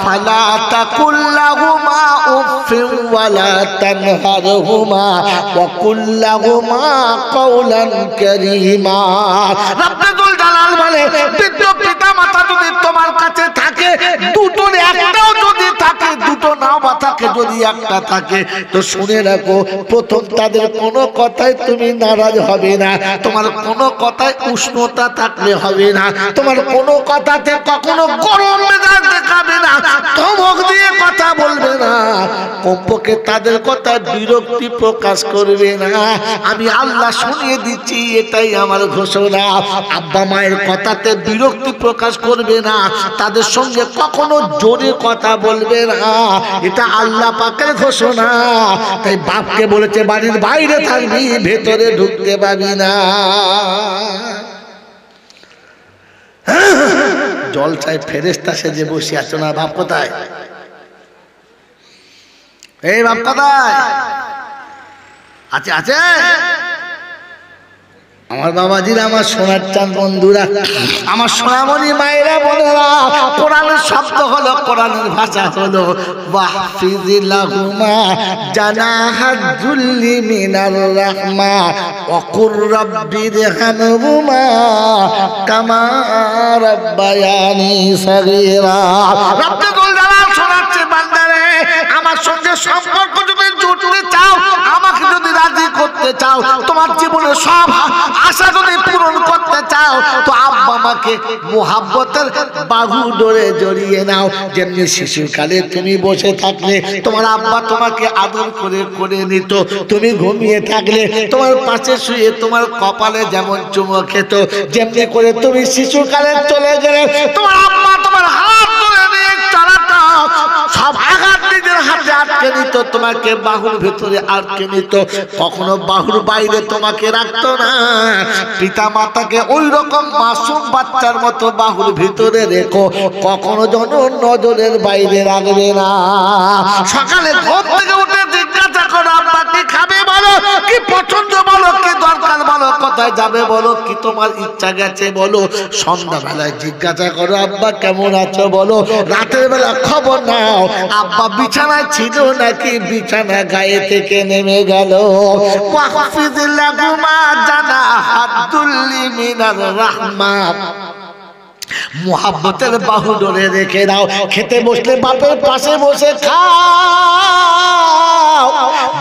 ফালা তাকুল লাহুমা উফিন ওয়ালা তানহারহুমা ওয়া কুল লাহুমা কাওলান কারীমা। রব্বুল জালাল বলে বৃদ্ধ পিতা মাতা যদি তোমার কাছে থাকে, দুটোর একটাও যদি থাকে, দুটো নাও বা থাকে, যদি একটা থাকে, তো শুনে রাখো প্রথম তাদের কোনো কথায় তুমি নারাজ হবে না, তোমার কোনো কথায় উষ্ণতা থাকলে হবে না, তোমার কোনো কথাতে কখনো গরম মেজাজ দেখাবে না, ধমক দিয়ে কথা বলবে না, কমপক্ষে তাদের কথায় বিরক্তি প্রকাশ করবে না। আমি আল্লাহ শুনিয়ে দিচ্ছি, এটাই আমার ঘোষণা। আব্বা মায়ের কথাতে বিরক্তি প্রকাশ করবে না, তাদের সঙ্গে কখনো জোরে কথা বলবে না, এটা আল্লাহ পাকের ঘোষণা। তাই বাপকে বলেছে বাড়ির বাইরে থাকবি, ভেতরে ঢুকতে পাবি না। জলসায় ফেরেশতা সেজে বসে আছো না, বাপ কোথায়? এই বাপ কোথায় আছে? আছে আমার বাবাজিরা আমার সোনার চাঁদ বন্ধুরা, আমার সোনামণি মায়েরা বোনেরা, কোরআনের শব্দ হলো, কোরআনের ভাষা হলো ওয়াহফিজিলাহুমা জানাহাদ যুল্লি মিনার রাহমা ওয়া কুর রাব্বিরহামহুমা কামা রাব্বায়ানি সাগীরা। রব্বুল জালাল শোনাচ্ছে বান্দারে, আমার সঙ্গে সম্পর্ক যদি জুড়তে চাও, আমাকে যদি রাজি করতে চাও, তোমার জীবনে সব আশা যদি পূরণ করতে চাও, তো আব্বা মাকে মোহাব্বতের বাহু ডোরে জড়িয়ে নাও। যেমনি শিশুকালে তুমি বসে থাকলে তোমার আব্বা তোমাকে আদর করে করে নিত, তুমি ঘুমিয়ে থাকলে তোমার পাশে শুয়ে তোমার কপালে যেমন চুমো খেত, যেমনি করে তুমি শিশুকালে চলে গেলে তোমার আব্বা তোমার হাত ধরে নিয়ে চালাতো, সব আঘাত নিজের হাতে আটকে নিত, যেত, তোমাকে বাহুর ভেতরে আটকে নিত, কখনো বাহুর বাইরে তোমাকে রাখতো না। পিতা মাতাকে ওই রকম মাসুম বাচ্চার মতো বাহুর ভিতরে রেখো, কখনো যেন নজরের বাইরে রাখবে না। সকালে ঘুম থেকে উঠে জিজ্ঞাসা করো, আব্বা কি খাবে বলো, কি পছন্দ বলো, কি দরকার বলো, কোথায় যাবে বলো, কি তোমার ইচ্ছা গেছে বলো। সন্ধ্যাবেলায় জিজ্ঞাসা করো, আব্বা কেমন আছো বলো। রাতের বেলা খবর নাও, আব্বা বিছানায় ছিল নাকি বিছানা গায়ে থেকে নেমে গেল। মুহাব্বতের বাহু ধরে রেখে দাও। খেতে বসলে বাপের পাশে বসে খাও,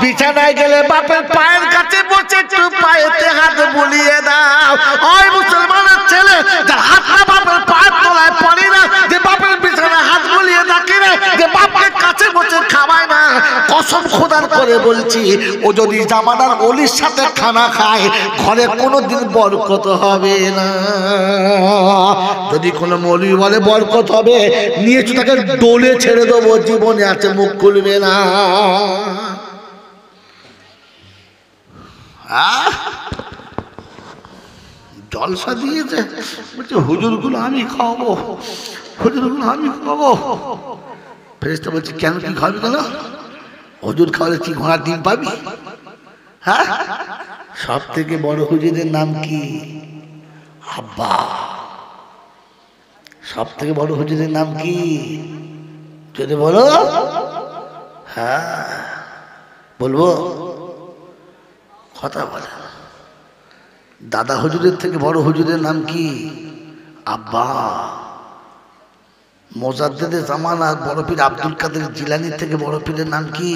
বিছানায় গেলে বাপের পায়ের কাছে বসে একটু পায়েতে হাত বুলিয়ে দাও। ওই মুসলমানের ছেলে যার হাতটা বাপের পায়ের তলায় পড়ে না, যে বাপের বিছানায় হাত বুলিয়ে দেখে না, যে বাপের কাছে বসে খাওয়ায় না, কসম খোদার করে বলছি, ও যদি জামানার ওলির সাথে খানা খায় ঘরে কোনোদিন বরকত হবে না। যদি কোনো মৌলবি বলে বরকত হবে, নিয়েছো তাকে ডোলে ছেড়ে দেবো, জীবনে আছে মুখ খুলবে না। জলসা দিয়েছে, বলছে হুজুরগুলো আমি খাওয়াবো, হুজুরগুলো আমি খাওয়াবো। ফেরেশতা বলছে কেন, কি খাওয়াবি কেন? হুজুর খাওয়ালে কি ঘোড়ার ডিম পাবি? হ্যাঁ, সব থেকে বড় হুজুরের নাম কি? আব্বা। সব থেকে বড় হুজুরের নাম কি যদি বলো? হ্যাঁ বলবো, কথা বলে। দাদা হুজুরের থেকে বড় হুজুরের নাম কি? আব্বা। মোজাদ্দেদে জামানা বড় পীর আব্দুল কাদের জিলানির থেকে বড় পীরের নাম কি?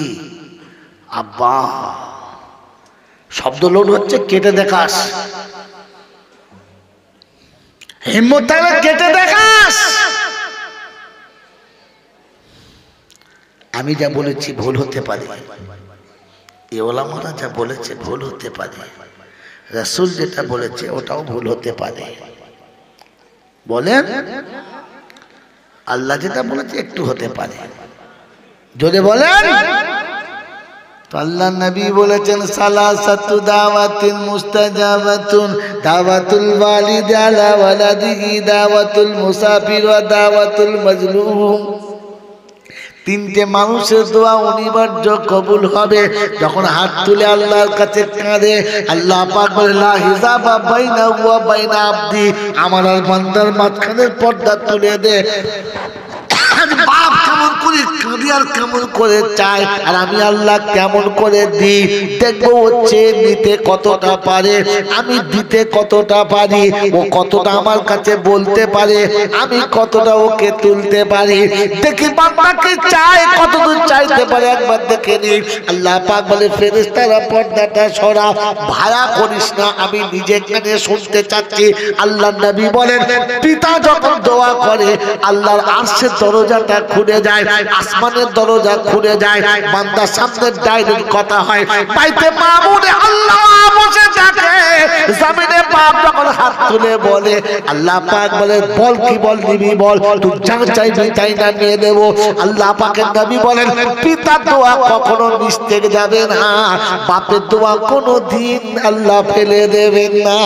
আব্বা। শব্দ লোড হচ্ছে, কেটে দেখাস, হিম্মত থাকলে কেটে দেখাস। আমি যা বলেছি ভুল হতে পারে, এ ওলামারা যা বলেছে ভুল হতে পারে, রাসূল যেটা বলেছে ওটাও ভুল হতে পারে। বলেন, আল্লাহ যেটা বলেছে একটু হতে পারে, যদি বলেন তো আল্লাহ নবী বলেছেন সালাসাতু দাওয়াতিন মুস্তাজাবাতুন, দাওয়াতুল ওয়ালিদ আলা ওয়ালাদিহি, দাওয়াতুল মুসাফির ওয়া দাওয়াতুল মাজলুম। তিনটে মানুষের দোয়া অনিবার্য কবুল হবে যখন হাত তুলে আল্লাহর কাছে কাঁদে। আল্লাহ পাক বলে লা হিজাবা বাইনাহু ওয়া বাইনা আবদি, আমার আর বান্দার মাঝখানের পর্দা তুলে দে। বাপ কেমন করে কাঁদি আর কেমন করে চায়, আর আমি আল্লাহ কেমন করে দিই, দেখবো হচ্ছে নিতে কতটা পারে, আমি দিতে কতটা পারি, ও কতটা আমার কাছে বলতে পারে, আমি কতটা ওকে তুলতে পারি। দেখি বান্দাকে চায় কতদূর চাইতে পারে, একবার দেখে নি। আল্লাহ পাক বলে ফেরেশতারা পর্দাটা সরা, ভায়া করিস না, আমি নিজে কানে শুনতে চাচ্ছি। আল্লাহ নবী বলেন পিতা যখন দোয়া করে আল্লাহর আরশের দরজাটা খুলে যায়, আসমানের দরজা খুলে যায়, বান্দার সামনে ডাইরেক্ট কথা হয়। বাইতে মামুনে আল্লাহ বসে থাকে, জমিনে বাপ যখন হাত তুলে বলে, আল্লাহ পাক বলে বল কি বল নিবি বল, তুই যা চাইবি তাই না নিয়ে দেবো। আল্লাহ পাকের নবী বলেন পিতার দোয়া কখনো মিস্টেক যাবে না, বাপের দোয়া কোনো দিন আল্লাহ ফেলে দেবেন না।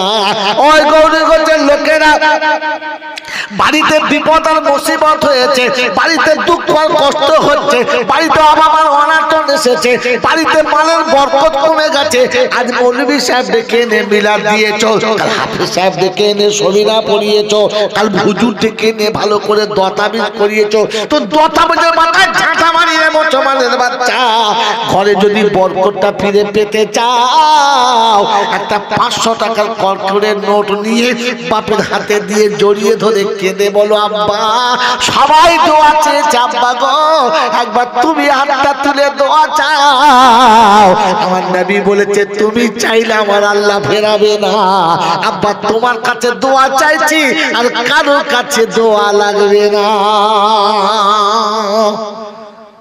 ওই গৌরীগঞ্জের লোকেরা, বাড়িতে বিপদ আর মুসিবত হয়েছে, বাড়িতে দুঃখ আর কষ্ট হচ্ছে, বাড়িতে অভাব অনাটন এসেছে, বাড়িতে মালের বরকত কমে গেছে, আজ মৌলভী সাহেব ডেকে এনে মিলাদ দিয়েছ, কাল হাফেজ সাহেব ডেকে এনে শরীরা পড়িয়েছ, কাল হুজুর ডেকে এনে ভালো করে দতাবিজ করিয়েছ, তো দতাবিজের মাথায় ঝাঁটা মারিয়ে মুসলমানের বাচ্চা। ঘরে যদি বরকতটা ফিরে পেতে চাও, একটা 500 টাকার কড়কড়ের নোট নিয়ে বাপের হাতে দিয়ে জড়িয়ে ধরে কেঁদে বলো আব্বা। সবাই দোয়া চেয়েছে আব্বা গো, একবার তুমি হাতটা তুলে দোয়া চাও। আমার নবী বলেছে তুমি চাইলে আমার আল্লাহ ফেরাবে না। আব্বা তোমার কাছে দোয়া চাইছি, আর কারোর কাছে দোয়া লাগবে না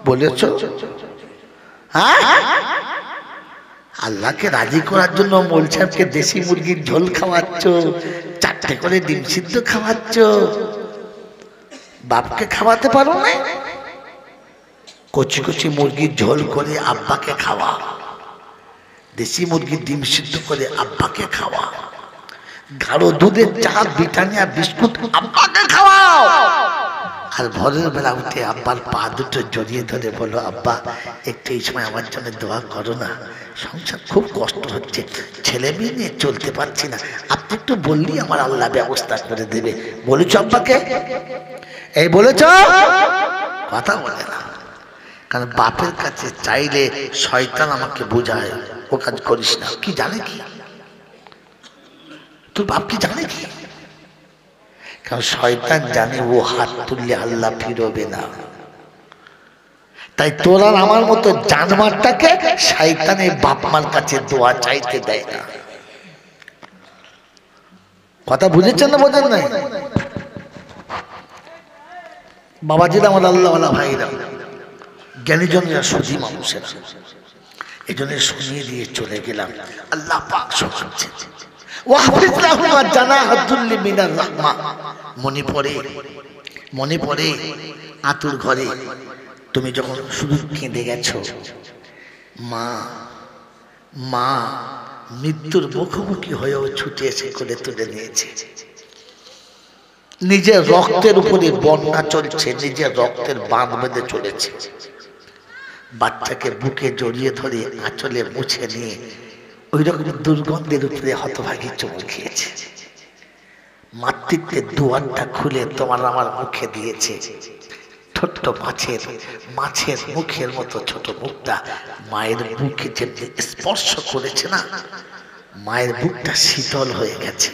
বলেছো। হ্যাঁ, আল্লাহকে রাজি করার জন্য মৌল সাহেবকে দেশি মুরগির ঝোল খাওয়াচ্ছ, 4টে করে ডিম সিদ্ধ খাওয়াচ্ছ, বাপকে খাওয়াতে পারো না। কচি কচি মুরগির ঝোল করে আব্বাকে খাওয়া, দেশি মুরগির ডিম সিদ্ধ করে আব্বাকে খাওয়া, গাঢ় দুধের চা ব্রিটানিয়া বিস্কুট আব্বাকে খাওয়াও। আর ভোরের বেলা উঠে আব্বার পা দুটো জড়িয়ে ধরে বলো, আব্বা একটু এই সময় আমার জন্য দোয়া করো না, সংসার খুব কষ্ট হচ্ছে, ছেলে মেয়ে নিয়ে চলতে পারছি না, আপনি একটু বললেই আমার আল্লাহ ব্যবস্থা করে দেবে। বলেছ আব্বাকে? এই বলেছ? কথা বলে না, কারণ বাপের কাছে চাইলে শয়তান আমাকে বোঝায় ও কাজ করিস না। কি জানে কি তোর বাপ? কি জানে কি? কারণ শয়তান জানে ও হাত তুললে আল্লাহ ফিরবে না। তাই তোর আর আমার মতো জানমারটাকে শয়তানের বাপ মার কাছে দোয়া চাইতে দেয় না। কথা বুঝেছেন না বোঝেন নাই? বাবাজিরা, আমার আল্লাহওয়ালা ভাইরা, জ্ঞানীজনেরা, সুধী মানুষেরা, এই জন্য শুনিয়ে দিয়ে চলে গেলাম। আল্লাহ পাক শোনাচ্ছেন, মনে পড়ে আতুর ঘরে তুমি যখন শুধু কেঁদে গেছো, মা মা মৃত্যুর মুখোমুখি হয়েও ছুটে এসে কোলে তুলে নিয়েছে। নিজের রক্তের উপরে বন্যা চলছে, নিজের রক্তের বাঁধ বেঁধে চলেছে, বাচ্চাকে বুকে জড়িয়ে ধরে আঁচলে মুছে নিয়ে ওই রকম দুর্গন্ধের উপরে হতভাগী চুমু খেয়েছে। মাতৃত্বের দুয়ারটা খুলে তোমার আমার মুখে দিয়েছে। ছোট্ট মাছের মুখের মতো ছোট মুখটা মায়ের বুকে যেমনি স্পর্শ করেছে না, মায়ের বুকটা শীতল হয়ে গেছে,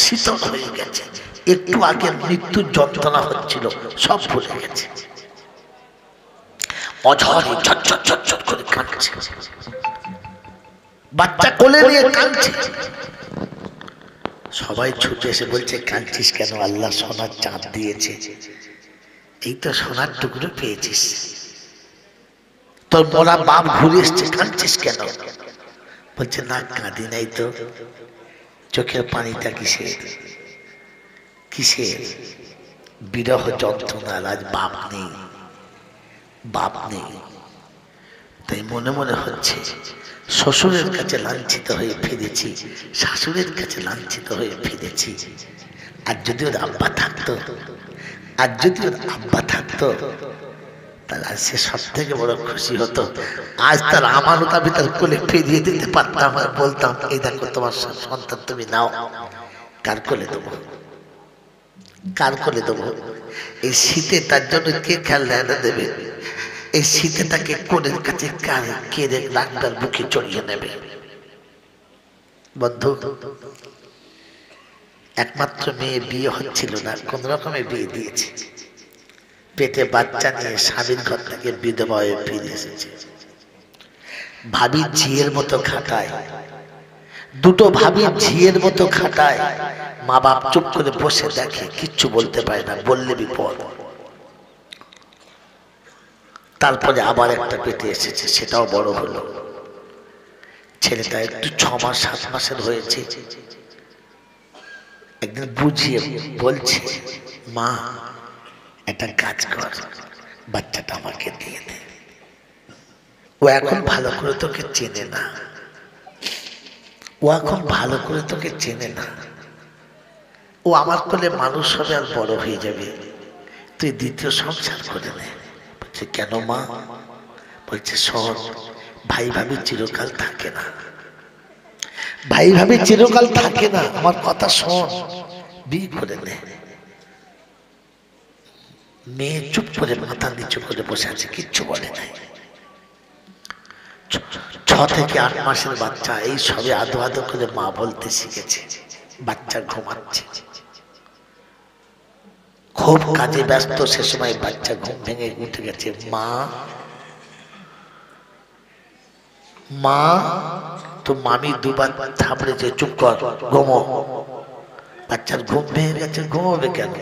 শীতল হয়ে গেছে। একটু আগে মৃত্যুর যন্ত্রণা হচ্ছিল, সব ভুলে গেছে। অঝরে ঝরঝর ঝরঝর করে কাঁদছে, বাচ্চা কোলে নিয়ে কাঁদছে। সবাই ছুটে এসে বলছে, কাঁদছিস কেন? আল্লাহ সোনার চাঁদ দিয়েছে, এই তো সোনার টুকরো পেয়েছিস, তোর মরা বাপ ঘুরে এসছে, কাঁদছিস কেন? বলছে, না কাঁদি নাই তো। চোখের পানিটা কিসের? কিসের? বিরহ যন্ত্রণার। আজ বাপ নেই, বাপ নেই। তাই মনে মনে হচ্ছে শ্বশুরের কাছে লাঞ্ছিত হয়ে ফিরেছি, শাশুড়ের কাছে লাঞ্ছিত হয়ে ফিরেছি। আর যদি ওর আব্বা থাকতো, আর যদি ওর আব্বা থাকতো, তাহলে আজ সে সব থেকে বড় খুশি হতো। আজ তার আমানতা ভিতর কোলে ফিরিয়ে দিতে পারতাম, আর বলতাম, এই দেখো তোমার সন্তান, তুমি নাও। কার কোলে দেবো? কার কোলে দেবো? এই শীতে তার জন্য কে খেলনা এনে দেবে? এই শীতে তাকে কোলের কাছে কেড়ে রাখবার বুকে চড়িয়ে নেবে। বন্ধু, একমাত্র মেয়ে বিয়ে হচ্ছিল না, কোন রকমে বিয়ে দিয়েছে। পেটে বাচ্চা নিয়ে স্বামীর ঘর থেকে বিধবা হয়ে ফিরে এসেছে। ভাবি ঝিয়ের মতো খাটায়, দুটো ভাবি ঝিয়ের মতো খাটায়। মা বাপ চুপ করে বসে দেখে, কিচ্ছু বলতে পারে না, বললে বিপদ। তারপরে আবার একটা পেটে এসেছে, সেটাও বড় হলো। ছেলেটা একটু 6 মাস 7 মাসের হয়েছে। একদিন বুঝিয়ে বলছে, মা একটা কাজ কর, বাচ্চাটা আমাকে দিয়ে দে। ও এখন ভালো করে তোকে চেনে না, ও এখন ভালো করে তোকে চেনে না। ও আমার কোলে মানুষ হবে আর বড় হয়ে যাবে, তুই দ্বিতীয় সংসার করে নে। বলছে, কেন মা? বলছে, শোন, ভাই ভাবি চিরকাল থাকে না, ভাই ভাবি চিরকাল থাকে না, আমার কথা শোন, বিয়ে করে নে। মেয়ে চুপ করে মাথা নিচু করে বসে আছে, কিচ্ছু বলে নাই। 6 থেকে 8 মাসের বাচ্চা, এই সবে আদো আদো করে মা বলতে শিখেছে। বাচ্চা ঘুমাচ্ছে, খুব কাজে ব্যস্ত। সে সময় বাচ্চা ঘুম ভেঙে উঠে গেছে। মা মা, তো মামি দুবার থাপড়েছে, চুপ কর, ঘুমো। বাচ্চার ঘুম ভেঙে গেছে, ঘুমোবে কেন?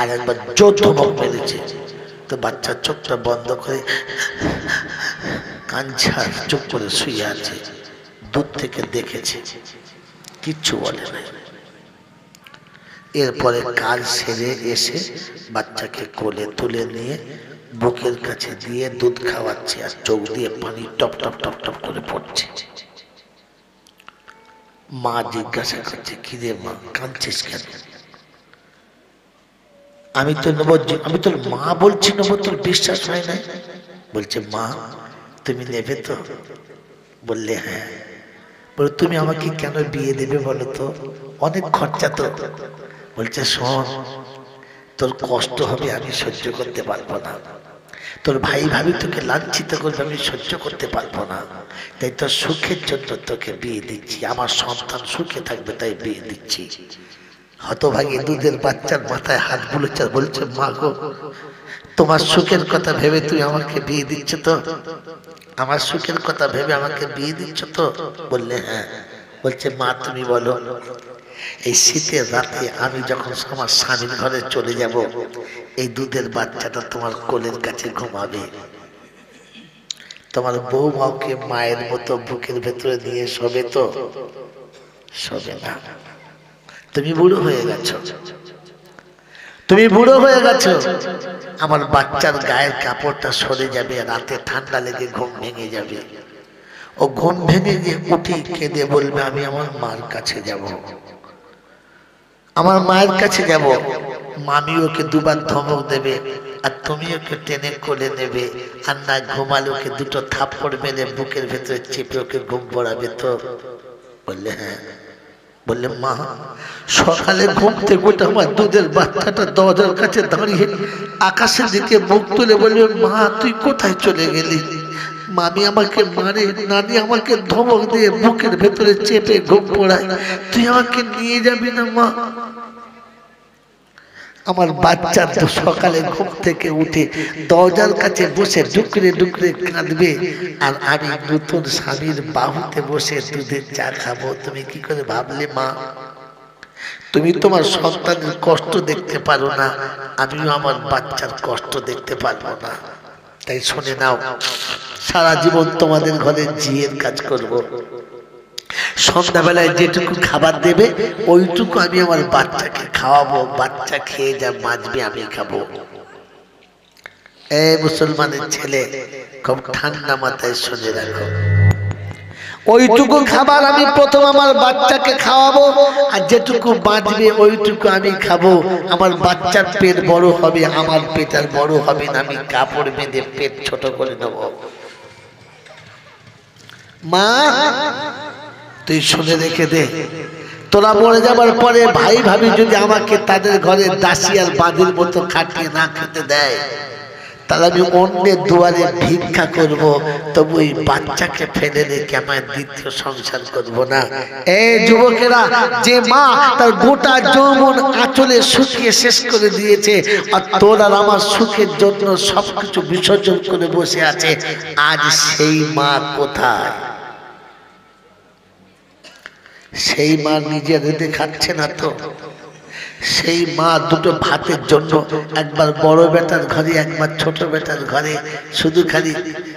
আর একবার জোর ধমক মেরেছে, তো বাচ্চা চোখটা বন্ধ করে কাঁদছে, চুপ করে শুয়ে আছে। দূর থেকে দেখেছে, কিচ্ছু বলে নাই। এরপরে কাজ সেরে এসে বাচ্চাকে কোলে তুলে নিয়ে বুকের কাছে দিয়ে দুধ খাওয়াচ্ছে আর চোখ দিয়ে পানি টপ টপ টপ টপ করে পড়ছে। মা জিজ্ঞাসা করছে, কি রে মা, কাঁদছিস কেন? আমি তোর মা বলছি নেবো, তোর বিশ্বাস হয় না? বলছে, মা তুমি নেবে তো? বললে হ্যাঁ। বলে, তুমি আমাকে কেন বিয়ে দেবে বলো তো? অনেক খরচা তো। বলছে, শোন, তোর কষ্ট হবে, আমি সহ্য করতে পারবো না। তোর ভাই ভাবি তোকে লাঞ্ছিত করবে, আমি সহ্য করতে পারবো না। তাই তোর সুখের জন্য তোকে বিয়ে দিচ্ছি, আমার সন্তান সুখে থাকবে তাই বিয়ে দিচ্ছি। হতভাগী দুধের বাচ্চার মাথায় হাত বুলেছে, বলছে, মা গো, তোমার সুখের কথা ভেবে তুই আমাকে বিয়ে দিচ্ছ তো? আমার সুখের কথা ভেবে আমাকে বিয়ে দিচ্ছ তো? বললে হ্যাঁ। বলছে, মা তুমি বলো, এই শীতের রাতে আমি যখন আমার স্বামীর ঘরে চলে যাব, এই দুধের বাচ্চাটা তোমার কোলের কাছে ঘুমাবে, তোমার বৌমাকে মায়ের মতো বুকের ভেতরে নিয়ে শোবে তো? শোবে না। তুমি বুড়ো হয়ে গেছো, তুমি বুড়ো হয়ে গেছো, আমার বাচ্চার গায়ের কাপড়টা সরে যাবে, রাতে ঠান্ডা লেগে ঘুম ভেঙে যাবে। ও ঘুম ভেঙে গিয়ে উঠে কেঁদে বলবে, আমি আমার মার কাছে যাব, আমার মায়ের কাছে যাব। মামি ওকে দুবার ধমক দেবে, আর তুমি ওকে টেনে কোলে নেবে, আর না ঘুমালে ওকে দুটো থাপ্পড় মেরে বুকের ভেতরে চেপে ওকে ঘুম পড়াবে তো? বললে হ্যাঁ। বললে, মা সকালে ঘুম থেকে উঠে আমার দুধের বাচ্চাটা দরজার কাছে দাঁড়িয়ে আকাশের দিকে মুখ তুলে বলবে, মা তুই কোথায় চলে গেলি? মামি আমাকে মারে, নানি আমাকে ধমক দিয়ে বুকের ভেতরে চেপে ঘুম পড়ায়, তুই আমাকে নিয়ে যাবি না মা? আমার বাচ্চা তো সকালে ঘুম থেকে উঠে দরজার কাছে বসে ডুকরে ডুকরে কাঁদবে, আর আমি নতুন স্বামীর বাহুতে বসে দুধের চা খাবো। তুমি কি করে ভাবলে মা? তুমি তোমার সন্তানের কষ্ট দেখতে পারো না, আমিও আমার বাচ্চার কষ্ট দেখতে পারবো না। তাই শুনে নাও, সারা জীবন তোমাদের ঘরে জিয়ের কাজ করব। সন্ধ্যাবেলায় যেটুকু খাবার দেবে ওইটুকু আমি আমার বাচ্চাকে খাওয়াবো, বাচ্চা খেয়ে যা বাঁচবে আমি খাবো। এই মুসলমানের ছেলে, খুব ঠান্ডা মাথায় শুনে রাখো, ওইটুকু খাবার আমি প্রথম আমার বাচ্চাকে খাওয়াবো, আর যেটুকু বাঁচবে ওইটুকু আমি খাবো। আমার বাচ্চার পেট বড় হবে, আমার পেট আর বড় হবে না, আমি কাপড় বেঁধে পেট ছোট করে দেব। মা তুই শুনে রেখে দে, তোরা মরে যাবার পরে ভাই ভাবি যদি আমাকে তাদের ঘরে দাসী আর বাঁধির মতো খাটিয়ে না খেতে দেয়, তাহলে আমি অন্যের দুয়ারে ভিক্ষা করব, তবু এই বাচ্চাকে ফেলে রেখে আমার দ্বিতীয় সংসার করব না। এই যুবকেরা, যে মা তার গোটা যৌবন আঁচলে শুকিয়ে শেষ করে দিয়েছে, আর তোর আর আমার সুখের জন্য সবকিছু বিসর্জন করে বসে আছে, আজ সেই মা কোথায়? সেই মা নিজে রেঁধে খাচ্ছে না তো? সেই মা দুটো ভাতের জন্য একবার বড় বেটার ঘরে একবার ছোট বেটার ঘরে শুধু খালি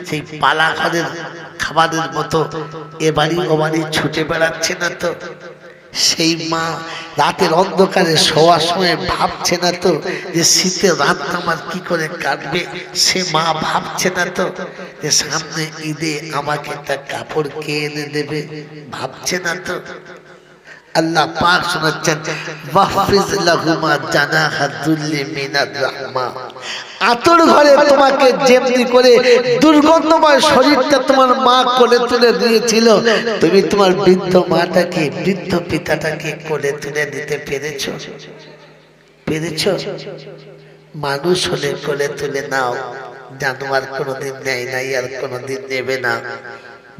সেই পালা ঘরের খাবারের মতো এ বাড়ি ও বাড়ি ছুটে বেড়াচ্ছে না তো? সেই মা রাতের অন্ধকারে শোয়ার সময় ভাবছে না তো যে শীতের রাত আমার কি করে কাটবে? সে মা ভাবছে না তো যে সামনে ঈদে আমাকে একটা কাপড় কে এনে দেবে? ভাবছে না তো? আল্লাহ পাক শোনাচ্ছেন, ওয়াহফিজ লাহুমা জানাহা যুল্লি মিনার রাহমা। আতর ঘরে তোমাকে যেমনি করে দুর্গন্ধময় শরীরটা তোমার মা কোলে তুলে দিয়েছিল, তুমি তোমার বৃদ্ধ মাটাকে, বৃদ্ধ পিতাটাকে কোলে তুলে নিতে পেরেছো? পেরেছো? মানুষ হলে কোলে তুলে নাও, জানোয়ার কোনোদিন নেয় নাই, আর কোনোদিন নেবে না।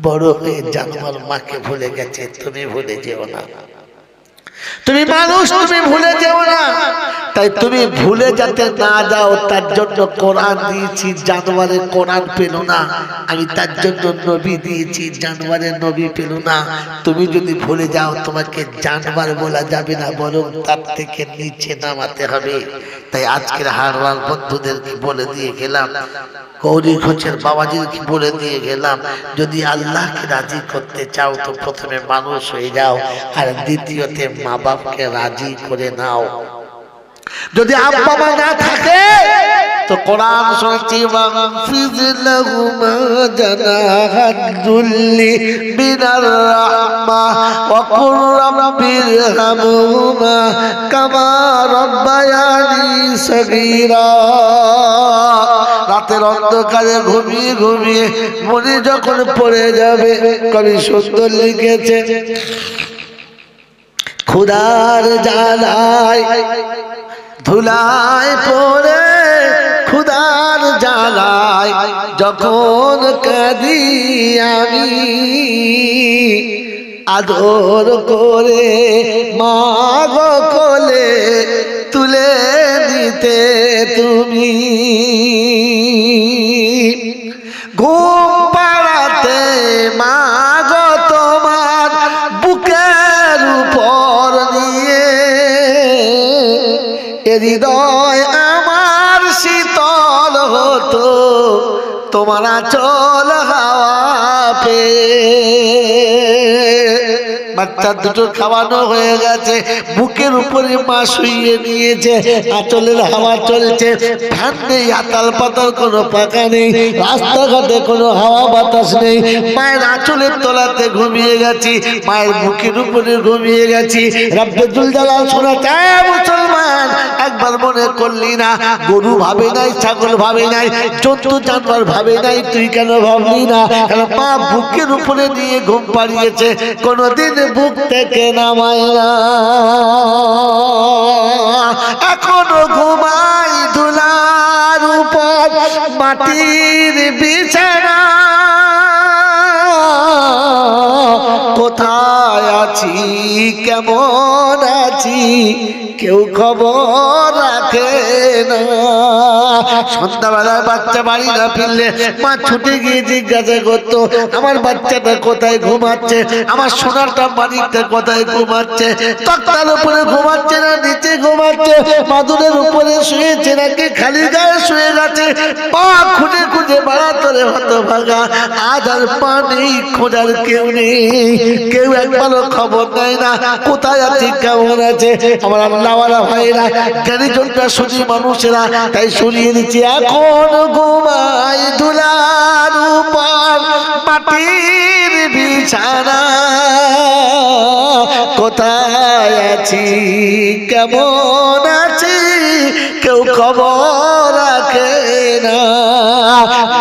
বড় হয়ে জানোয়ার মাকে ভুলে গেছে, তুমি ভুলে যেও না। তুমি মানুষ, তুমি ভুলে যেও না। তাই তুমি ভুলে যাতে না যাও তার জন্য কোরআন দিয়েছি, জানোয়ারের কোরআন পেল না। আমি তার জন্য নবী দিয়েছি, জানোয়ারের নবী পেল না। তুমি যদি ভুলে যাও তোমাকে জানোয়ার বলা যাবে না, বরং তার থেকে নিচে নামাতে হবে। তাই আজকের হারওয়াল বন্ধুদেরকে বলে দিয়ে গেলাম, গৌরী ঘোষের বাবাজিকে বলে দিয়ে গেলাম, যদি আল্লাহকে রাজি করতে চাও তো প্রথমে মানুষ হয়ে যাও, আর দ্বিতীয়তে মা বাপকে রাজি করে নাও। যদি আব্বা মা না থাকে তো কোরআন শোনাচ্ছি ওয়াগফির লাহুমা জানাহাদ যুল্লি মিনার রাহমা ওয়া কুর রাব্বিরহামহুমা কামা রাব্বায়ানি সগীরা। রাতের অন্ধকারে ঘুমিয়ে ঘুমিয়ে মনে যখন পড়ে যাবে, কবি সুন্দর লিখেছে, খুদার জ্বালায় ধুলায় পড়ে, খুদার জ্বালায় যখন কাঁদি আমি, আদর করে মা গো কোলে তুলে দিতে তুমি, ঘুম পাড়াতে মা গো তোমার বুকের উপর নিয়ে, হৃদয় আমার শীতল হতো তোমার আঁচল হাওয়া পেয়ে। বাচ্চা দুটো খাওয়ানো হয়ে গেছে, বুকের উপরে মা শুইয়ে নিয়েছে, আঁচলের হাওয়া চলছে, ফ্যান নেই, আতাল পাতাল কোনো পাকা নেই, রাস্তাঘাটে কোনো হাওয়া বাতাস নেই, মায়ের আঁচলের তলাতে ঘুমিয়ে গেছি, মায়ের বুকের উপরে ঘুমিয়ে গেছি। রব্বে জুল জালাল শোনাচ্ছে, মুসলমান একবার মনে করলি না? গরু ভাবে নাই, ছাগল ভাবে নাই, জন্তু জানোয়ার ভাবে নাই, তুই কেন ভাবলি না? মা বুকের উপরে নিয়ে ঘুম পাড়িয়েছে, কোনদিন বুক থেকে নামায় না, এখনো ঘুমাই ধুলার উপর মাটির বিছানা, কোথায় আছি কেমন আছি কেউ খবর রাখে না। সন্ধ্যাবেলায় বাচ্চা বাড়ি না ফিরলে মা ছুটে গিয়ে জিজ্ঞাসা করতো, আমার বাচ্চাটা কোথায় ঘুমাচ্ছে, আমার সোনারটা বাড়িতে কোথায় ঘুমাচ্ছে, তক্তার উপরে ঘুমাচ্ছে না নিচে ঘুমাচ্ছে, মাদুরের উপরে শুয়েছে নাকি খালি গায়ে শুয়ে গেছে, পা খুঁজে খুঁজে বাড়াতরে হতভাগা, আজ আর পা নেই, খোঁজার কেউ নেই, কেউ একবারও খবর নেয় না কোথায় আছে কেমন আছে। আমার আল্লাহওয়ালা ভাইরা, জ্ঞানী জনটা শুনি মানুষেরা, তাই শুনিয়ে দিচ্ছি, এখন ঘুমাই ধুলার উপর মাটির বিছানা, কোথায় আছি কেমন আছি কেউ খবর রাখে না।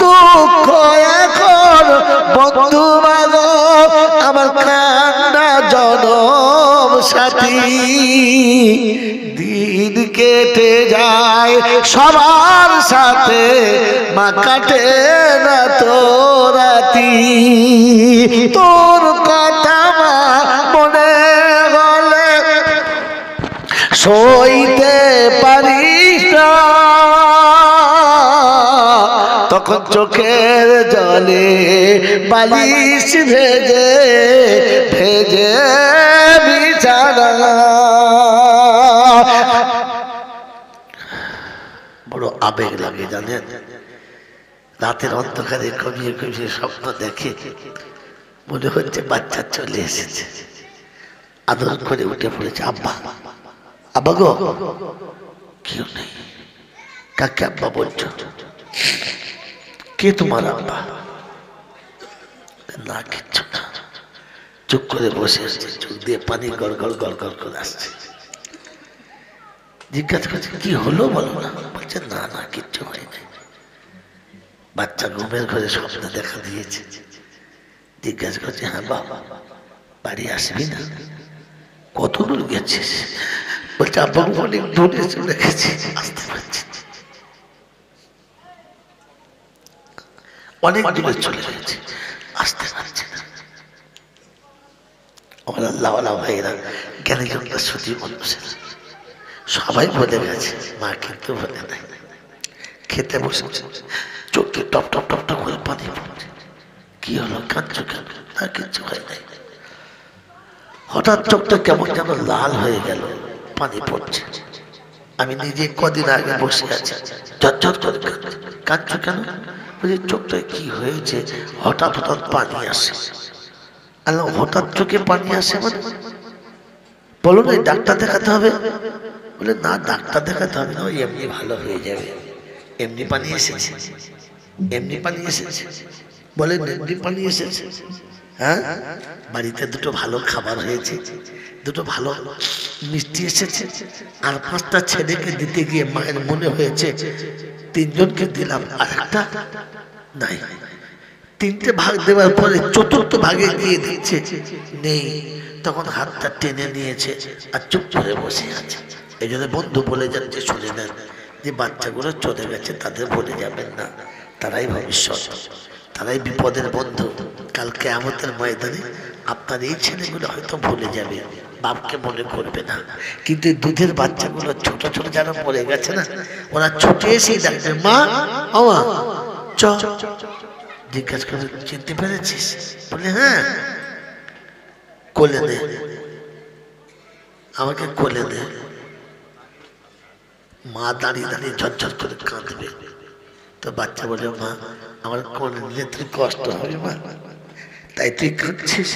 দুঃখ এখন বন্ধু মাগো আমার কান্না জনম সাথী, দিন কেটে যায় সবার সাথে মা কাটে না তো রাতি, তোর কথা মা মনে হলে সইতে পারিস না, তখন চোখের জলে বালিশ ভেজে ভেজে বিছানা। বড় আবেগ লাগে জানেন, রাতের অন্ধকারে ঘুমিয়ে ঘুমিয়ে স্বপ্ন দেখে, মনে হচ্ছে বাচ্চা চলে এসেছে, আদর করে উঠে পড়েছে, আব্বা আব্বা গো, কেউ নেই, কাকে আব্বা বলছো? কে তোমার আব্বা? না কিচ্ছু না, চুপ করে বসে আসছে, চোখ দিয়ে পানি গড় গড় গড় গড় করে আসছে। জিজ্ঞাসা করছে কি হলো বলো না, বলছে না না কিচ্ছু হয় নাই। বাচ্চা ঘুমের ঘরে স্বপ্ন দেখা দিয়েছে, জিজ্ঞাসা করছে হ্যাঁ বাবা বাড়ি আসবি না? কত দূর গেছিস? বলছে আব্বা অনেক দূরে চলে গেছি, আসতে পারছি, অনেক দূরে চলে গেছে, আসতে পারছি না। আমার আল্লাহওয়ালা ভাইরা, জ্ঞানী জনরা সত্যি মানুষের সবাই বলে গেছে, মা কিন্তু বলে নাই। খেতে বসেছে, চোখে টপ টপ টপ টপ করে পানি পড়ছে, কি হলো কাঁদছো কেন? না কিচ্ছু হয় নাই। হঠাৎ চোখটা কেমন যেন লাল হয়ে গেল, পানি পড়ছে। আমি নিজে কদিন আগে বসে আছি, ঝরঝর করে কাঁদছো কেন? বলছি চোখটা কি হয়েছে, হঠাৎ হঠাৎ পানি আসে। আল্লাহ হঠাৎ চোখে পানি আসে মানে? বলো না ডাক্তার দেখাতে হবে। বলে না ডাক্তার দেখাতে হবে না, ওই এমনি ভালো হয়ে যাবে। এমনি পানি এসেছে, এমনি পানি এসেছে, বলেন এমনি পানি এসেছে? হ্যাঁ, বাড়িতে দুটো ভালো খাবার হয়েছে, দুটো ভালো মিষ্টি এসেছে, আর 5টা ছেলেকে দিতে গিয়ে মায়ের মনে হয়েছে 3জনকে দিলাম আর একটা নাই। 3টে ভাগ দেওয়ার পরে 4র্থ ভাগে দিয়ে দিচ্ছে, নেই। তখন হাতটা টেনে নিয়েছে আর চুপ করে বসে আছে। এই জন্য বন্ধু বলে যাচ্ছে, শুনে নেন, যে বাচ্চাগুলো চলে গেছে তাদের বলে যাবেন না, তারাই ভবিষ্যৎ, তারাই বিপদের বন্ধু। কাল কিয়ামতের ময়দানে আপনার এই ছেলেগুলো হয়তো ভুলে যাবে, বাপকে মনে করবে না, কিন্তু দুধের বাচ্চাগুলো ছোট ছোট যারা মরে গেছে না, ওরা ছুটে এসেই ডাকবে, মা ও মা চ। জিজ্ঞাসা করে, চিনতে পেরেছিস? বলে হ্যাঁ। কোলে দে, আমাকে কোলে দে। মা দাঁড়িয়ে দাঁড়িয়ে ঝরঝর করে কাঁদবে। তো বাচ্চা বলে, মা আমার কোলে নিলে তুই কষ্ট হবে মা, তাই তুই কাঁদছিস?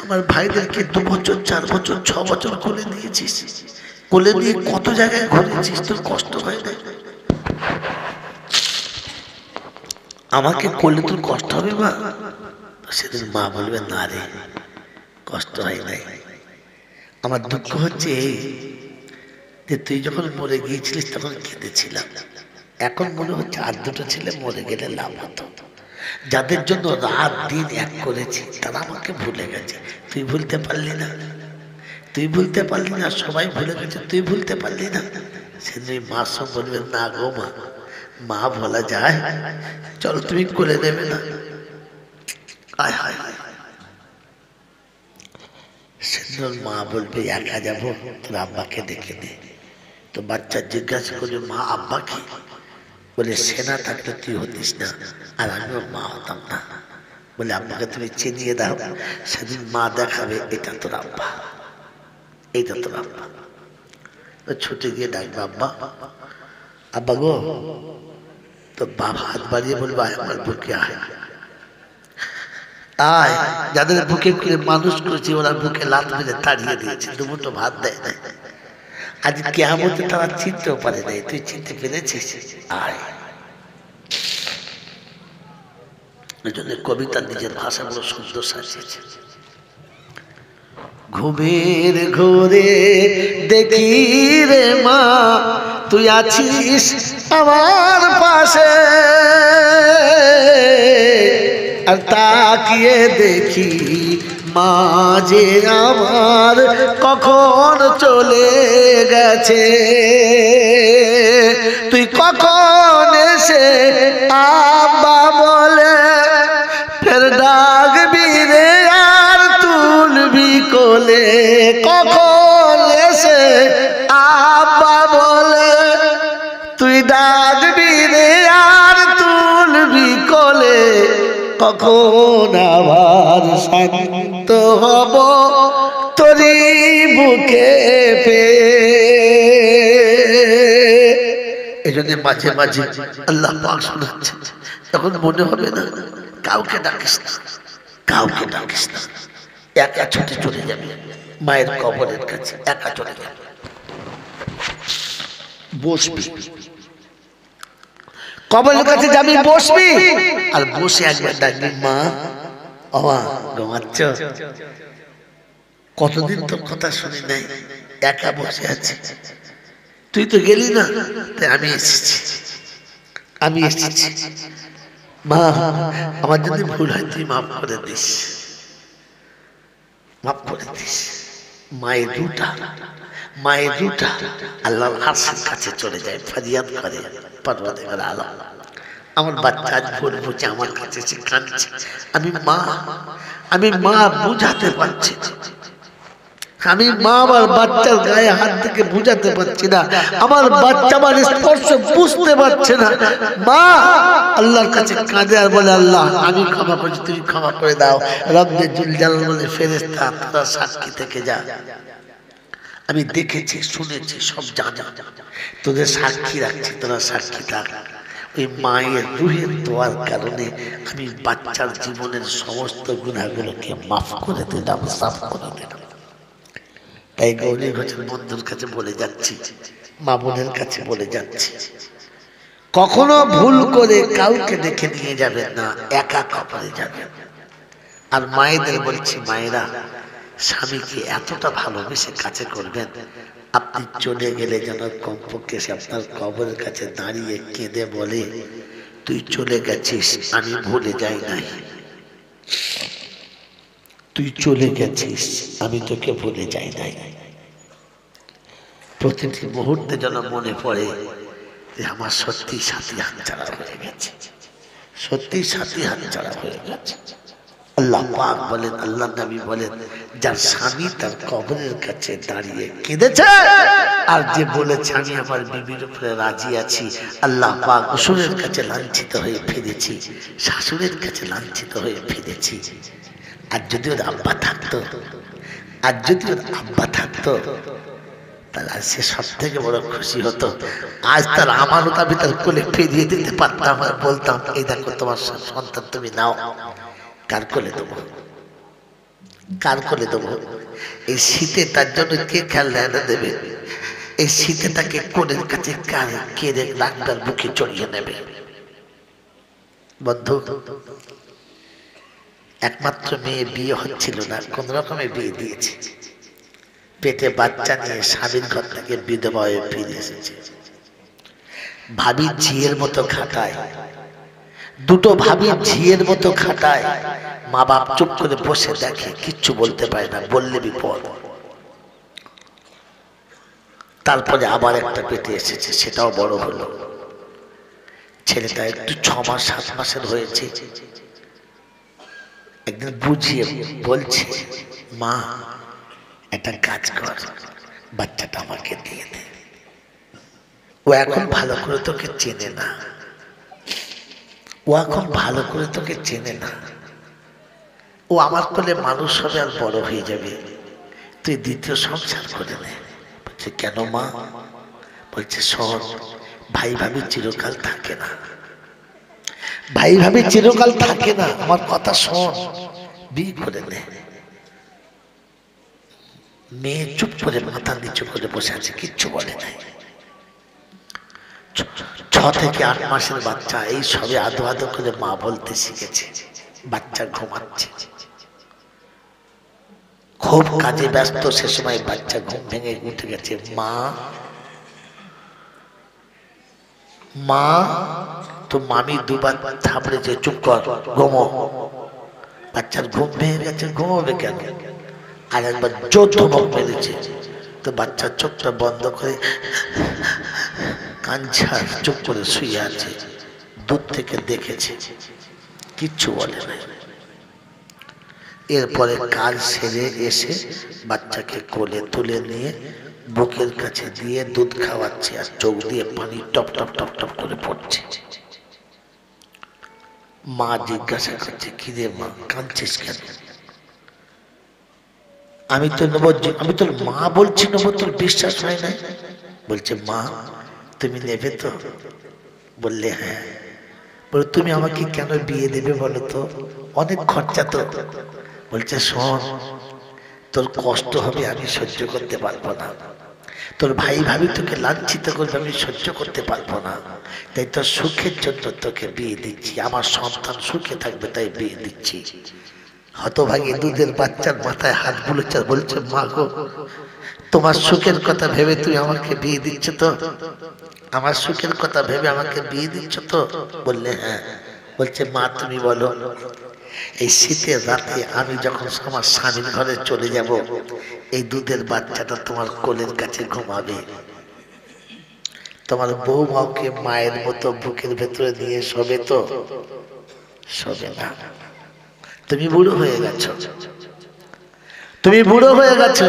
আমার ভাইদেরকে 2 বছর 4 বছর 6 বছর কোলে নিয়েছিস, কোলে নিয়ে কত জায়গায় ঘুরেছিস, তোর কষ্ট হয় না? আমাকে কোলে তোর কষ্ট হবে মা? সেদিন মা বলবে, না রে, কষ্ট হয় নাই। আমার দুঃখ হচ্ছে এই যে তুই যখন মরে গিয়েছিলিস তখন কেঁদেছিলাম, এখন মনে হচ্ছে আর 2টো ছেলে মরে গেলে লাভ হতো। যাদের জন্য রাত দিন এক করেছি তারা আমাকে ভুলে গেছে, তুই ভুলতে পারলি না, তুই ভুলতে পারলি না, সবাই ভুলে গেছে, তুই ভুলতে পারলি না। সেদিন মার সঙ্গে বলবে, না গো মা, মা বলা যায়, চলো তুমি কোলে নেবে না? আয় হায় হায়। সেদিন মা বলবে, একা যাবো, তোর আব্বাকে ডেকে দে। তো বাচ্চা জিজ্ঞাসা করবে, মা আব্বা কি? বলে, সেনা থাকলে তুই হতিস না, আর আমিও মা হতাম না। বলে, আব্বাকে তুমি চিনিয়ে দাও। সেদিন মা দেখাবে, এটা তোর আব্বা, এইটা তোর আব্বা। ছুটে গিয়ে ডাকবে, আব্বা, আব্বা গো। তো বাবা হাত বাড়িয়ে বলবে, আয় আমার বুকে আয়, আয়। যাদের বুকে করে মানুষ করেছি ওরা বুকে লাত মেরে তাড়িয়ে দিয়েছে, 2 মুঠো ভাত দেয় না। আজ কিয়ামতে তারা চিনতেও পারে নাই, তুই চিনতে পেরেছিস? আয়। এই জন্য কবিতা নিজের ভাষাগুলো সুন্দর সাজিয়েছে। ঘুমের ঘোরে দেখি রে মা, তুই আছিস আমার পাশে, আর তাকিয়ে দেখি মা যে আমার কখন চলে গেছে। তুই কখন এসে আব্বা বলে ফের ডাকবি রে আর তুলবি কোলে, কখন এসে আব্বা বলে তুই ডাকবি রে আর তুলবি কোলে, কখন আবার শান্ত হব তোরি বুকে পেয়ে। এই জন্য মাঝে মাঝে আল্লাহ পাক শোনাচ্ছে, তখন মনে হবে না, কাউকে ডাকিস না, কাউকে ডাকিস না, একা ছুটে চলে যাবে মায়ের কবরের কাছে, একা চলে যাবে, বসবি কবরের কাছে যাবি, বসবি, আর বসে একবার ডাকবি, মা বাবা ঘুমাচ্ছ? কতদিন তোর কথা শুনি নাই, একা বসে আছি, তুই তো গেলি না, তাই আমি এসেছি, আমি এসেছি। মা আমার যদি ভুল হয় তুই মাফ করে দিস, মাফ করে দিস। মায়ের রুটা আল্লাহর আরশের কাছে চলে যায়, ফরিয়াদ করে, পরওয়ারদিগার আলম আমার বাচ্চা আজ ভুল বুঝে আমার কাছে এসে কাঁদছে, আমি মা বুঝাতে পারছি না, আমি মা আমার বাচ্চার গায়ে হাত থেকে বুঝাতে পারছি না, আমার বাচ্চা আমার স্পর্শ বুঝতে পারছে না। মা আল্লাহর কাছে কাঁদে আর বলে, আল্লাহ আমি ক্ষমা করছি, তুমি ক্ষমা করে দাও। রব্বে জুল জালাল বলে, ফেরেশতা তোরা সাক্ষী থেকে যা, আমি দেখেছি শুনেছি সব জানা, তোদের সাক্ষী রাখছি, তোরা সাক্ষী থাক। ওই মায়ের রুহের দোয়ার কারণে আমি বাচ্চার জীবনের সমস্ত গুনাহগুলোকে মাফ করে দিলাম, সাফ করে দিলাম। তাই গৌরী ঘোষের বন্ধুর কাছে বলে যাচ্ছি, মা বোনের কাছে বলে যাচ্ছি, কখনো ভুল করে কাউকে দেখে নিয়ে যাবেন না, একা কবরে যাবেন। আর মায়েদের বলছি, মায়েরা স্বামীকে এতটা ভালোবেসে কাছে করবেন, আপনি চলে গেলে যেন কমপক্ষে সে আপনার কবরের কাছে দাঁড়িয়ে কেঁদে বলে, তুই চলে গেছিস আমি ভুলে যাই নাই, তুই চলে গেছিস আমি তোকে ভুলে যাই নাই। প্রতিটি মুহূর্তে যেন মনে পড়ে যে আমার সত্যি সাথী হাতছাড়া হয়ে গেছে, সত্যি সাথী হাতছাড়া হয়ে গেছে। আল্লাহ পাক বলেন, আল্লাহ নবী বলেন, যার স্বামী তার কবরের কাছে দাঁড়িয়ে কেঁদেছে আর যে বলেছে আমি আমার বিবির উপরে রাজি আছি, আল্লাহ পাক শ্বশুরের কাছে লাঞ্ছিত হয়ে ফিরেছি, শাশুড়ির কাছে লাঞ্ছিত হয়ে ফিরেছি। আর যদি ওর আব্বা থাকতো, আর যদি ওর আব্বা থাকতো, তাহলে সে সব থেকে বড় খুশি হতো। আজ তার আমানত আমি তার কোলে ফিরিয়ে দিতে পারতাম আর বলতাম, এই দেখো তোমার সন্তান, তুমি নাও। কার কোলে দেবো, কার কোলে দেবো? এই শীতে তার জন্য কে খেলনা এনে দেবে? এই শীতে তাকে কোলের কাছে কে রাখবার বুকে চড়িয়ে নেবে? বন্ধু, একমাত্র মেয়ে বিয়ে হচ্ছিল না, কোন রকমে বিয়ে দিয়েছে। পেটে বাচ্চা নিয়ে স্বামীর ঘর থেকে বিধবা হয়ে ফিরে এসেছে। ভাবি ঝিয়ের মতো খাটায়, দুটো ভাবি ঝিয়ের মতো খাটায়। মা বাপ চুপ করে বসে দেখে, কিচ্ছু বলতে পারে না, বললে বিপদ। তারপরে আবার একটা পেটে এসেছে, সেটাও বড় হলো। ছেলেটা একটু 6 মাস 7 মাসের হয়েছে। একদিন বুঝিয়ে বলছে, মা একটা কাজ কর, বাচ্চাটা আমাকে দিয়ে দে। ও এখন ভালো করে তোকে চেনে না, ও এখন ভালো করে তোকে চেনে না। ও আমার কোলে মানুষ হবে আর বড় হয়ে যাবে, তুই দ্বিতীয় সংসার করে নে। বলছে, কেন মা? বলছে, শোন, ভাই ভাবি চিরকাল থাকে না, ভাই ভাবি চিরকাল থাকে না, আমার কথা শোন, বিয়ে করে নে। মেয়ে চুপ করে মাথা নিচু করে বসে আছে, কিচ্ছু বলে নাই। 6 থেকে 8 মাসের বাচ্চা, এই সবে আদো আদো করে মা বলতে শিখেছে। বাচ্চা ঘুমাচ্ছে, খুব কাজে ব্যস্ত, সে সময় বাচ্চা ঘুম ভেঙে উঠে গেছে। মা, মা, তো মামি দুবার থাপড়েছে, চুপ কর, ঘুমো। বাচ্চার ঘুম ভেঙে গেছে, ঘুমোবে কেন? আর একবার জোর ধমক মেরেছে, তো বাচ্চার চোখটা বন্ধ করে কাঞ্চা চুপ করে শুয়ে আছে। দূর থেকে দেখেছে, কিচ্ছু বলে না। এরপরে কাজ সেরে এসে বাচ্চাকে কোলে তুলে নিয়ে বুকের কাছে দিয়ে দুধ খাওয়াচ্ছে, আর চোখ দিয়ে পানি টপ টপ টপ টপ করে পড়ছে। মা জিজ্ঞাসা করছে, কি রে মা, কাঁদছিস কেন? আমি তোর মা বলছি নেবো, তোর বিশ্বাস হয় না? বলছে, মা তুমি নেবে তো? বললে, হ্যাঁ। বলে, তুমি আমাকে কেন বিয়ে দেবে বলো তো? অনেক খরচা তো। বলছে, শোন, তোর কষ্ট হবে, আমি সহ্য করতে পারবো না। তোর ভাই ভাবি তোকে লাঞ্ছিত করবে, আমি সহ্য করতে পারবো না। তাই তোর সুখের জন্য তোকে বিয়ে দিচ্ছি, আমার সন্তান সুখে থাকবে তাই বিয়ে দিচ্ছি। হতভাগী দুধের বাচ্চার মাথায় হাত বুলেছে, বলছে, মা গো, তোমার সুখের কথা ভেবে তুই আমাকে বিয়ে দিচ্ছ তো? আমার সুখের কথা ভেবে আমাকে বিয়ে দিচ্ছ তো? বললে, হ্যাঁ। বলছে, মা তুমি বলো, এই শীতের রাতে আমি যখন আমার স্বামীর ঘরে চলে যাব, এই দুধের বাচ্চাটা তোমার কোলের কাছে ঘুমাবে, তোমার বৌমাকে মায়ের মতো বুকের ভেতরে নিয়ে শোবে তো? শোবে না। তুমি বুড়ো হয়ে গেছো, তুমি বুড়ো হয়ে গেছো।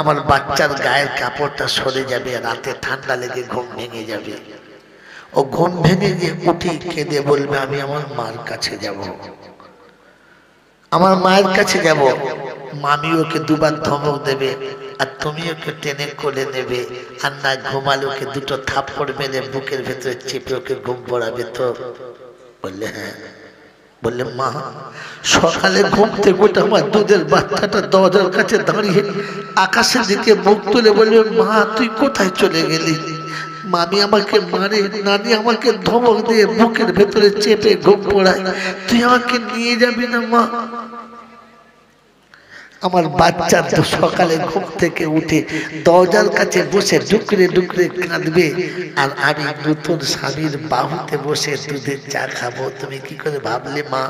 আমার বাচ্চার গায়ের কাপড়টা সরে যাবে, রাতে ঠান্ডা লেগে ঘুম ভেঙে যাবে। ও ঘুম ভেঙে গিয়ে উঠে কেঁদে বলবে, আমি আমার মার কাছে যাব, আমার মায়ের কাছে যাব। মামি ওকে দুবার ধমক দেবে, আর তুমি ওকে টেনে কোলে নেবে, আর না ঘুমালে ওকে দুটো থাপ্পড় মেরে বুকের ভেতরে চেপে ওকে ঘুম পড়াবে তো? বললে, হ্যাঁ। বললে, মা সকালে ঘুম থেকে উঠে আমার দুধের বাচ্চাটা দরজার কাছে দাঁড়িয়ে আকাশের দিকে মুখ তুলে বলবে, মা তুই কোথায় চলে গেলি? মামি আমাকে মারে, নানি আমাকে ধমক দিয়ে বুকের ভেতরে চেপে ঘুম পড়ায়, তুই আমাকে নিয়ে যাবি না মা? আমার বাচ্চা তো সকালে ঘুম থেকে উঠে দরজার কাছে বসে ডুকরে ডুকরে কাঁদবে, আর আমি নতুন স্বামীর বাহুতে বসে দুধের চা খাবো। তুমি কি করে ভাবলে মা?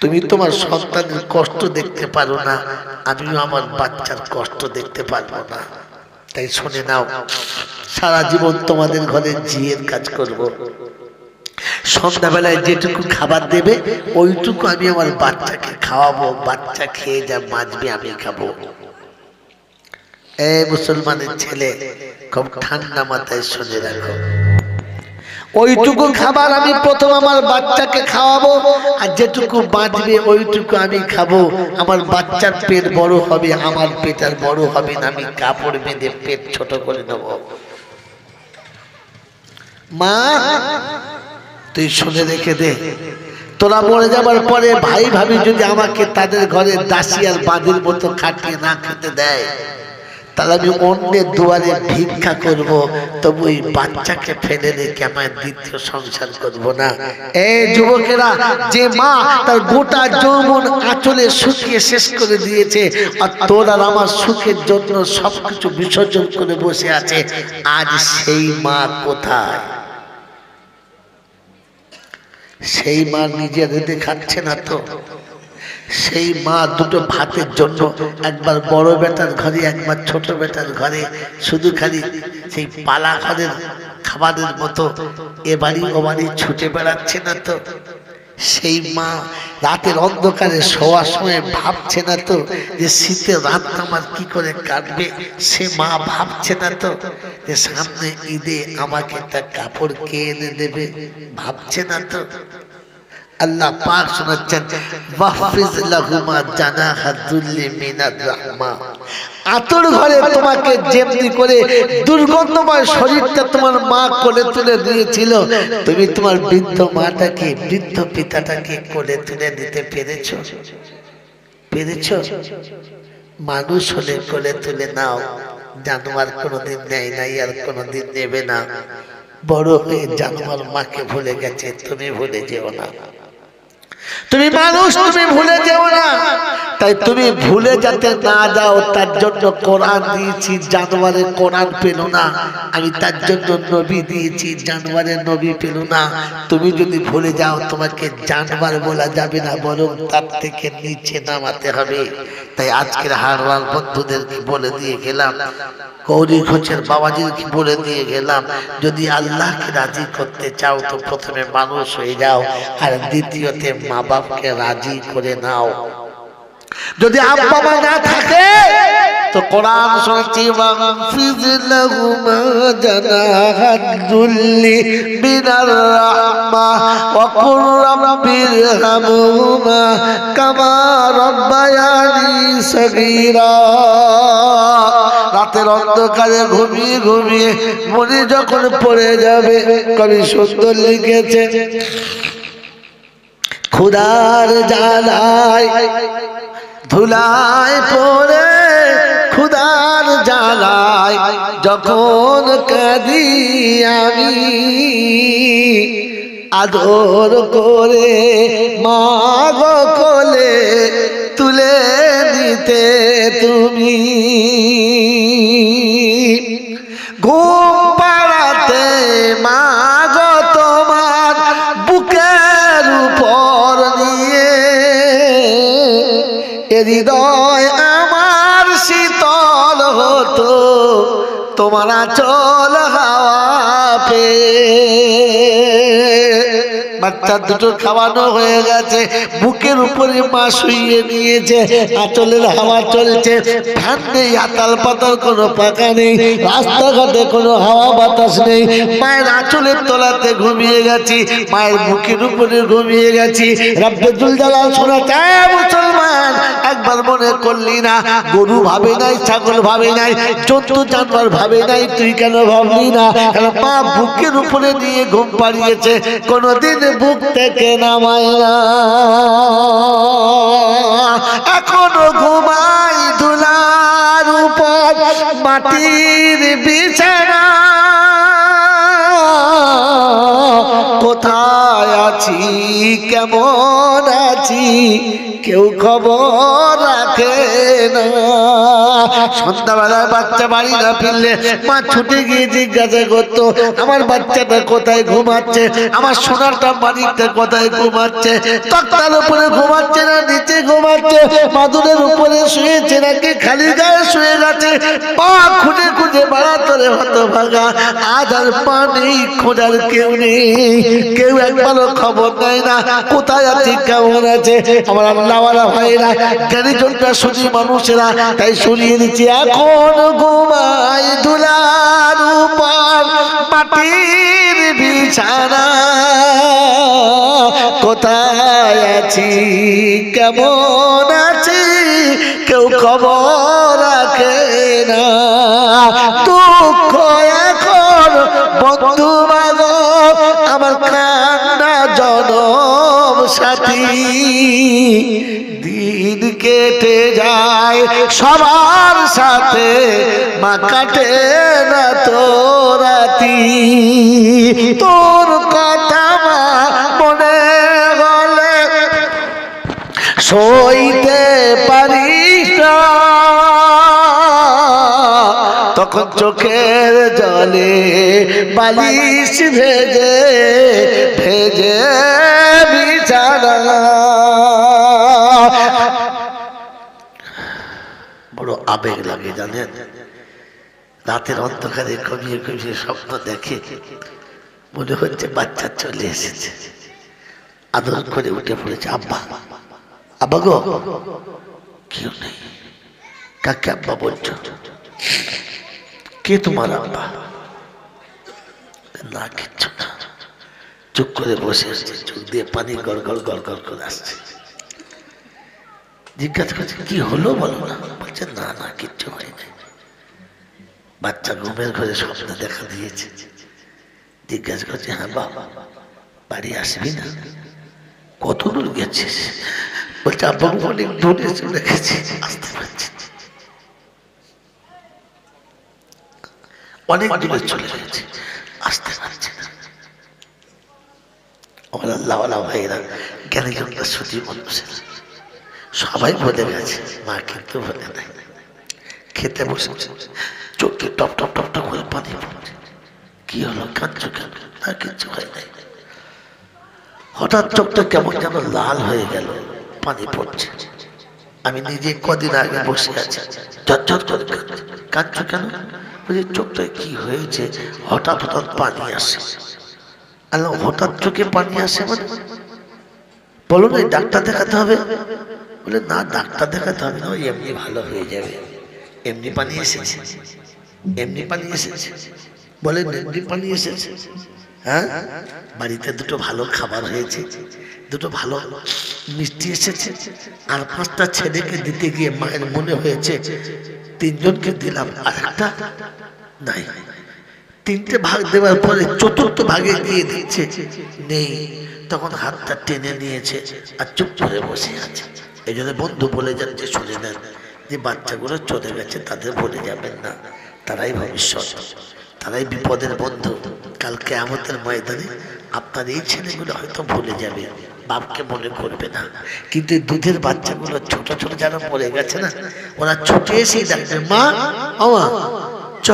তুমি তোমার সন্তানের কষ্ট দেখতে পারো না, আমিও আমার বাচ্চার কষ্ট দেখতে পারবো না। তাই শুনে নাও, সারা জীবন তোমাদের ঘরে জিয়ের কাজ করব। সন্ধ্যাবেলায় যেটুকু খাবার দেবে ওইটুকু আমি আমার বাচ্চাকে খাওয়াবো, বাচ্চা খেয়ে যা বাঁচবে আমি খাবো। এই মুসলমানের ছেলে, খুব ঠান্ডা মাথায় শুনে রাখো, ওইটুকু খাবার আমি প্রথম আমার বাচ্চাকে খাওয়াবো, আর যেটুকু বাঁচবে ওইটুকু আমি খাবো। আমার বাচ্চার পেট বড় হবে, আমার পেট আর বড় হবে না, আমি কাপড় বেঁধে পেট ছোট করে দেবো। মা তুই শুনে রেখে দে, তোরা মরে যাবার পরে ভাই ভাবি যদি আমাকে তাদের ঘরে দাসী আর বাঁধের মতো খাটিয়ে না খেতে দেয়, তাহলে আমি অন্যের দুয়ারে ভিক্ষা করব, তবু ওই বাচ্চাকে ফেলে রেখে আমার দ্বিতীয় সংসার করব না। এই যুবকেরা, যে মা তার গোটা যৌবন আঁচলে শুকিয়ে শেষ করে দিয়েছে, আর তোর আর আমার সুখের জন্য সবকিছু বিসর্জন করে বসে আছে, আজ সেই মা কোথায়? সেই মা নিজে রেঁধে খাচ্ছে না তো? সেই মা দুটো ভাতের জন্য একবার বড় বেটার ঘরে একবার ছোট বেটার ঘরে শুধু খালি সেই পালা ঘরের খাবারের মতো এ বাড়ি ও বাড়ি ছুটে বেড়াচ্ছে না তো? সেই মা রাতের অন্ধকারে শোয়ার সময় ভাবছে না তো যে শীতের রাত আমার কি করে কাটবে? সে মা ভাবছে না তো যে সামনে ঈদে আমাকে একটা কাপড় কে এনে দেবে? ভাবছে না তো? আল্লাহ পাক শোনাচ্ছেন, ওয়াহফিজ লাহুমা জানাহা যুল্লি মিনার রাহমা। আতর ঘরে তোমাকে যেমনি করে দুর্গন্ধময় শরীরটা তোমার মা কোলে তুলে দিয়েছিল, তুমি তোমার বৃদ্ধ মাটাকে, বৃদ্ধ পিতাটাকে কোলে তুলে দিতে পেরেছো? পেরেছো? মানুষ হলে কোলে তুলে নাও, জানোয়ার কোনোদিন নেয় নাই, আর কোনোদিন নেবে না। বড় হয়ে জানোয়ার মাকে ভুলে গেছে, তুমি ভুলে যেও না। তুমি মানুষ, তুমি ভুলে যেও না। তাই তুমি ভুলে যাতে না যাও তার জন্য কোরআন দিয়েছি, জানোয়ারের কোরআন পেল না। আমি তার জন্য নবী দিয়েছি, জানোয়ারের নবী পেল না। তুমি যদি ভুলে যাও তোমাকে জানোয়ার বলা যাবে না, বরং তার থেকে নিচে নামাতে হবে। তাই আজকের হারওয়াল বন্ধুদেরকে বলে দিয়ে গেলাম, গৌরী ঘোষের বাবাজিকে বলে দিয়ে গেলাম, যদি আল্লাহকে রাজি করতে চাও তো প্রথমে মানুষ হয়ে যাও, আর দ্বিতীয়তে মা বাপকে রাজি করে নাও। যদি আব্বা মা না থাকে তো কোরআন শোনাচ্ছি, ওয়াগফিজ লাহুমা জানাহাদ যুল্লি মিনার রাহমা ওয়া কুর রাব্বিরহামহুমা কামা রাব্বায়ানি সগীরা। রাতের অন্ধকারে ঘুমিয়ে ঘুমিয়ে মনে যখন পড়ে যাবে, কবি সুন্দর লিখেছে, খুদার জ্বালায় ধুলায় পড়ে, খুদার জ্বালায় যখন কাঁদি আমি, আদর করে মা গো কোলে তুলে নিতে তুমি, ঘুম পাড়াতে মা গো তোমার বুকের উপর নিয়ে, হৃদয় আমার শীতল হতো তোমার আঁচল হাওয়া পেয়ে। বাচ্চা দুটো খাওয়ানো হয়ে গেছে, বুকের উপরে মা শুইয়ে নিয়েছে, আঁচলের হাওয়া চলছে, ফ্যান নেই, আতাল পাতাল কোনো পাকা নেই, রাস্তাঘাটে কোনো হাওয়া বাতাস নেই। মায়ের আঁচলের তলাতে ঘুমিয়ে গেছি, মায়ের বুকের উপরে ঘুমিয়ে গেছি। রব্বে জুল জালাল শোনাচ্ছে, মুসলমান একবার মনে করলি না? গরু ভাবে নাই, ছাগল ভাবে নাই, জন্তু জানোয়ার ভাবে নাই, তুই কেন ভাবলি না? মা বুকের উপরে নিয়ে ঘুম পাড়িয়েছে, কোনদিন বুক থেকে নামায় না। এখনো ঘুমাই ধুলার উপর মাটির বিছানা, আছি কেমন আছি কেউ খবর রাখে না। সন্ধ্যাবেলায় বাচ্চা বাড়ি না ফিরলে মা ছুটে গিয়ে জিজ্ঞাসা করতো আমার বাচ্চাটা কোথায় ঘুমাচ্ছে, আমার সোনারটা বাড়িতে কোথায় ঘুমাচ্ছে, তক্তার উপরে ঘুমাচ্ছে না নিচে ঘুমাচ্ছে, মাদুরের উপরে শুয়েছে নাকি খালি গায়ে শুয়ে গেছে। পা খুঁজে খুঁজে বাড়া তোরে হতভাগা, আজ আর পা নেই, খোঁজার কেউ নেই, কেউ একবারও খবর নেয় না কোথায় আছে কেমন আছে। আমার আল্লাহওয়ালা ভাইরা জ্ঞানীজনটা শুধু মানুষেরা, তাই শুনিয়ে দিচ্ছি এখন ঘুমাই ধুলার উপর মাটির বিছানা, কোথায় আছি কেমন আছি কেউ খবর রাখে না। দুঃখ এখন বন্ধু মাগো আমার কান্না জনম সাথী, দিন কেটে যায় সবার সাথে মা কাটে না তো রাতি। তোর কথা মা মনে হলে সইতে পারিস না, তখন চোখের জলে বালিশ ভেজে ভেজে বিছানা। বড় আবেগ লাগে জানেন, রাতের অন্ধকারে ঘুমিয়ে ঘুমিয়ে স্বপ্ন দেখে, মনে হচ্ছে বাচ্চা চলে এসেছে, আদর করে উঠে পড়েছে, আব্বা আব্বা গো, কেউ নেই, কাকে আব্বা বলছো, কে তোমার আব্বা? না কিচ্ছু না, চুপ করে বসে আসছে, চোখ দিয়ে পানি গড় গড় গড় গড় করে আসছে। জিজ্ঞাসা করছে কি হলো বলো না, বলছে না না কিচ্ছু হয়নি। বাচ্চা ঘুমের ঘরে স্বপ্ন দেখা দিয়েছে। জিজ্ঞাসা করছে হ্যাঁ বাবা বাড়ি আসবি না, কত দূর গেছিস? বলছে আব্বা অনেক দূরে চলে গেছি, আসতে পারছি, অনেক দূরে চলে গেছে, আসতে পারছি না। আমার আল্লাহওয়ালা ভাইরা জ্ঞানীজনরা সত্যি মানুষের সবাই বলে গেছে, মা কিন্তু বলে নাই। খেতে বসেছে, চোখে টপ টপ টপ টপ করে পানি পড়ছে। কি হলো, কাঁদছো কেন? না কিচ্ছু হয় নাই। হঠাৎ চোখটা কেমন যেন লাল হয়ে গেল, পানি পড়ছে। আমি নিজে কদিন আগে বসে আছি, ঝরঝর করে কাঁদছো কেন? বলছি চোখটায় কি হয়েছে, হঠাৎ হঠাৎ পানি আসে। আল্লাহ হঠাৎ চোখে পানি আসে মানে? বলো না ডাক্তার দেখাতে হবে। বলে না ডাক্তার দেখাতে হবে না, এমনি ভালো হয়ে যাবে, এমনি পানি এসেছে, এমনি পানি এসেছে। বলে এমনি পানি এসেছে? হ্যাঁ, বাড়িতে দুটো ভালো খাবার হয়েছে, দুটো ভালো মিষ্টি এসেছে, আর 5টা ছেলেকে দিতে গিয়ে মায়ের মনে হয়েছে 3জনকে দিলাম আর একটা নাই। 3টে ভাগ দেওয়ার পরে 4র্থ ভাগে গিয়ে দিচ্ছে নেই, তখন হাতটা টেনে নিয়েছে আর চুপ করে বসে আছে। এই জন্য বন্ধু বলে যাচ্ছে, শুনে নেন যে বাচ্চাগুলো চলে গেছে তাদের বলে যাবেন না, তারাই ভবিষ্যৎ, তারাই বিপদের বন্ধু। কাল কিয়ামতের ময়দানে আপনার এই ছেলেগুলো হয়তো ভুলে যাবে, বাপকে মনে করবে না, কিন্তু দুধের বাচ্চাগুলো ছোট ছোট যারা মরে গেছে না, ওরা ছুটে এসেই দেখবে মা ও মা চ।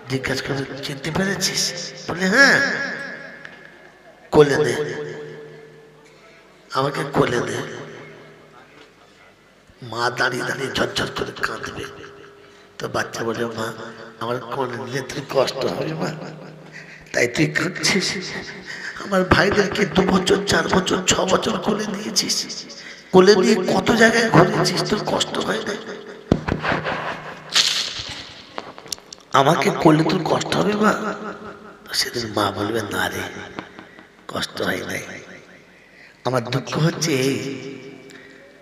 জিজ্ঞাসা করে চিনতে পেরেছিস? বলে হ্যাঁ। কোলে দে, আমাকে কোলে দে। মা দাঁড়িয়ে দাঁড়িয়ে ঝরঝর করে কাঁদবে। তো বাচ্চা বলে মা আমার কোলে নিলে তুই কষ্ট হবে মা, তাই তুই কাঁদছিস? আমার ভাইদেরকে 2 বছর 4 বছর 6 বছর কোলে নিয়েছিস, কোলে নিয়ে কত জায়গায় ঘুরেছিস, তোর কষ্ট হয় না? আমাকে কোলে তোর কষ্ট হবে মা? সেদিন মা বলবে না রে কষ্ট হয় নাই, আমার দুঃখ হচ্ছে এই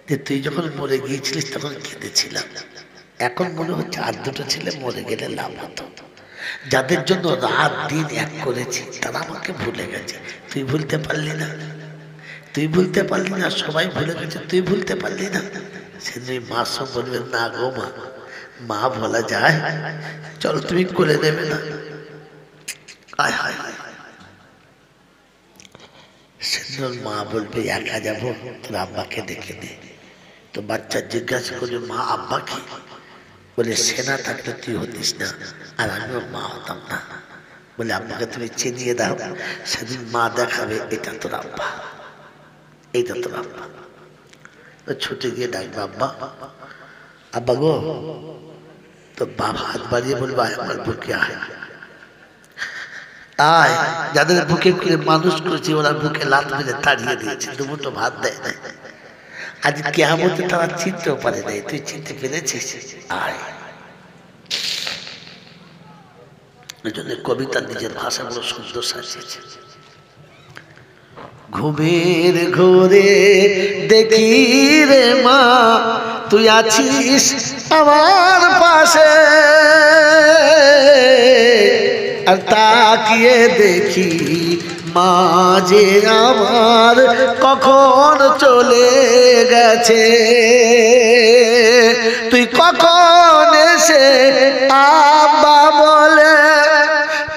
যে তুই যখন মরে গিয়েছিলিস তখন কেঁদেছিলাম, এখন মনে হচ্ছে আর 2টো ছেলে মরে গেলে লাভ হতো। যাদের জন্য রাত দিন এক করেছি তারা আমাকে ভুলে গেছে, তুই ভুলতে পারলি না, তুই ভুলতে পারলি না, সবাই ভুলে গেছে, তুই ভুলতে পারলি না। সেদিন মা সব বলবে না গো মা, মা বলা যায়, চলো তুমি কোলে নেবে না? আয় হায় হায়। সেদিন মা বলবে একা যাবো, তোর আব্বাকে ডেকে দে। তো বাচ্চা জিজ্ঞাসা করবে মা আব্বা কি? বলে সেনা থাকলে তুই হতিস না, আর আমিও মা হতাম না। বলে আব্বাকে তুমি চিনিয়ে দাও, সেদিন মা দেখাবে এটা তোর আব্বা, এইটা তোর আব্বা। ছুটে গিয়ে ডাকবে আব্বা, আব্বা গো। তো বাবা হাত বাড়িয়ে বলবে আমার বুকে আয়, আয়। যাদের বুকে করে মানুষ করেছি ওরা বুকে লাত মেরে তাড়িয়ে দিয়েছে, দুমুঠো ভাত দেয় না। আজ কিয়ামতে তারা চিনতেও পারে নাই, তুই চিনতে পেরেছিস? আয়। এই জন্য কবিতা নিজের ভাষাগুলো সুন্দর সাজিয়েছে। ঘুমের ঘোরে দেখি রে মা তুই আছিস আমার পাশে, আর তাকিয়ে দেখি মা যে আমার কখন চলে গেছে। তুই কখন এসে আব্বা বলে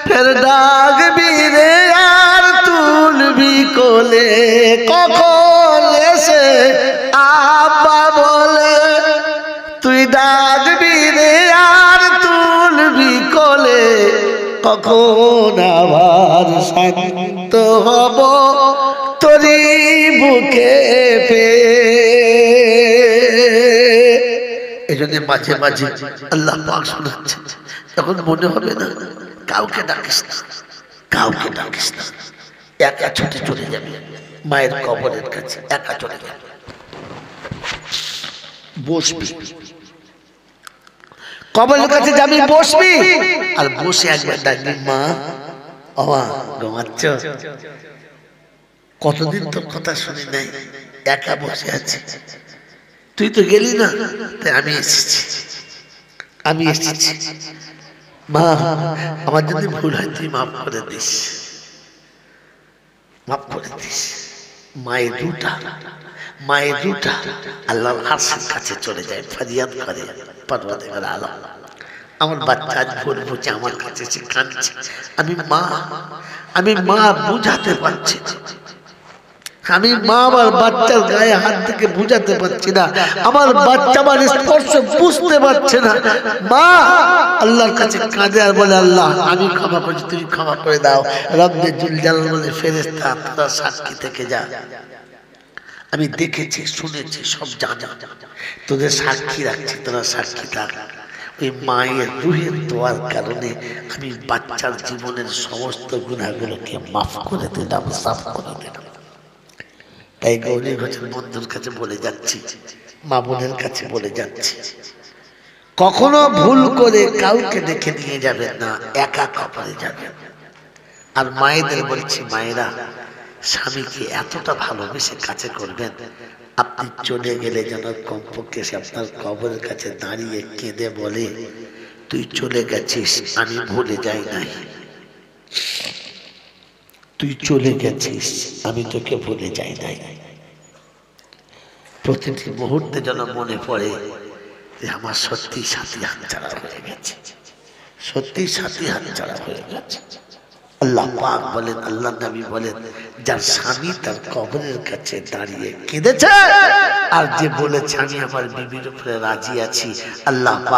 ফের ডাকবি রে আর তুলবি কোলে। কখন এসে আব্বা বলে তুই ডাকবি রে আর তুলবি কোলে। কখন আবার শান্ত হব তোরি বুকে পেয়ে। এই জন্য মাঝে মাঝে আল্লাহ পাক শোনাচ্ছে, তখন মনে হবে না কাউকে ডাকিস না, কাউকে ডাকিস না, একা ছুটে চলে যাবে মায়ের কবরের কাছে, একা চলে যাবে, বসবি কবরের কাছে যাবি, বসবি আর বসে একবার ডাকবি মা বাবা ঘুমাচ্ছ, কতদিন তোর কথা শুনি নাই, একা বসে আছি, তুই তো গেলি না, তাই আমি এসেছি, আমি এসেছি মা, আমার যদি ভুল হয় তুই মাফ করে দিস, মাফ করে দিস। মায়ের দুটা আল্লাহর আরশের কাছে চলে যায়, ফরিয়াদ করে পরওয়ারদিগার আলম আমার বাচ্চা আজ ভুল বুঝে আমার কাছে এসে কাঁদছে, আমি মা বুঝাতে পারছি না, আমি মা আমার বাচ্চার গায়ে হাত থেকে বুঝাতে পারছি না, আমার বাচ্চা আমার স্পর্শ বুঝতে পারছে না। মা আল্লাহর কাছে কাঁদে আর বলে আল্লাহ আমি ক্ষমা করছি, তুমি ক্ষমা করে দাও। রব্বে জুল জালাল বলে ফেরেশতা তোরা সাক্ষী থেকে যা, আমি দেখেছি শুনেছি সব জানা, তোদের সাক্ষী রাখছি, তোরা সাক্ষী থাক। ওই মায়ের রুহের দোয়ার কারণে আমি বাচ্চার জীবনের সমস্ত গুনাহগুলোকে মাফ করে দিলাম, সাফ করে দিলাম। তাই গৌরী ঘোষের বন্ধুর কাছে বলে যাচ্ছি, মা বোনের কাছে বলে যাচ্ছি, কখনো ভুল করে কাউকে দেখে নিয়ে যাবেন না, একা কবরে যাবেন। আর মায়েদের বলছি, মায়েরা স্বামীকে এতটা ভালোবেসে কাছে করবেন, আপনি চলে গেলে যেন কমপক্ষে সে আপনার কবরের কাছে দাঁড়িয়ে কেঁদে বলে তুই চলে গেছিস আমি ভুলে যাই নাই, তুই চলে গেছিস আমি তোকে ভুলে যাই নাই। প্রতিটি মুহূর্তে যেন মনে পড়ে যে আমার সত্যি সাথী হাতছাড়া হয়ে গেছে, সত্যি সাথী হাতছাড়া হয়ে গেছে। আল্লাহ পাক বলেন, আল্লাহ নবী বলেন, যার স্বামী তার কবরের কাছে দাঁড়িয়ে কেঁদেছে আর যে বলেছে আমি আমার বিবির উপরে রাজি আছি, আল্লাহ পাক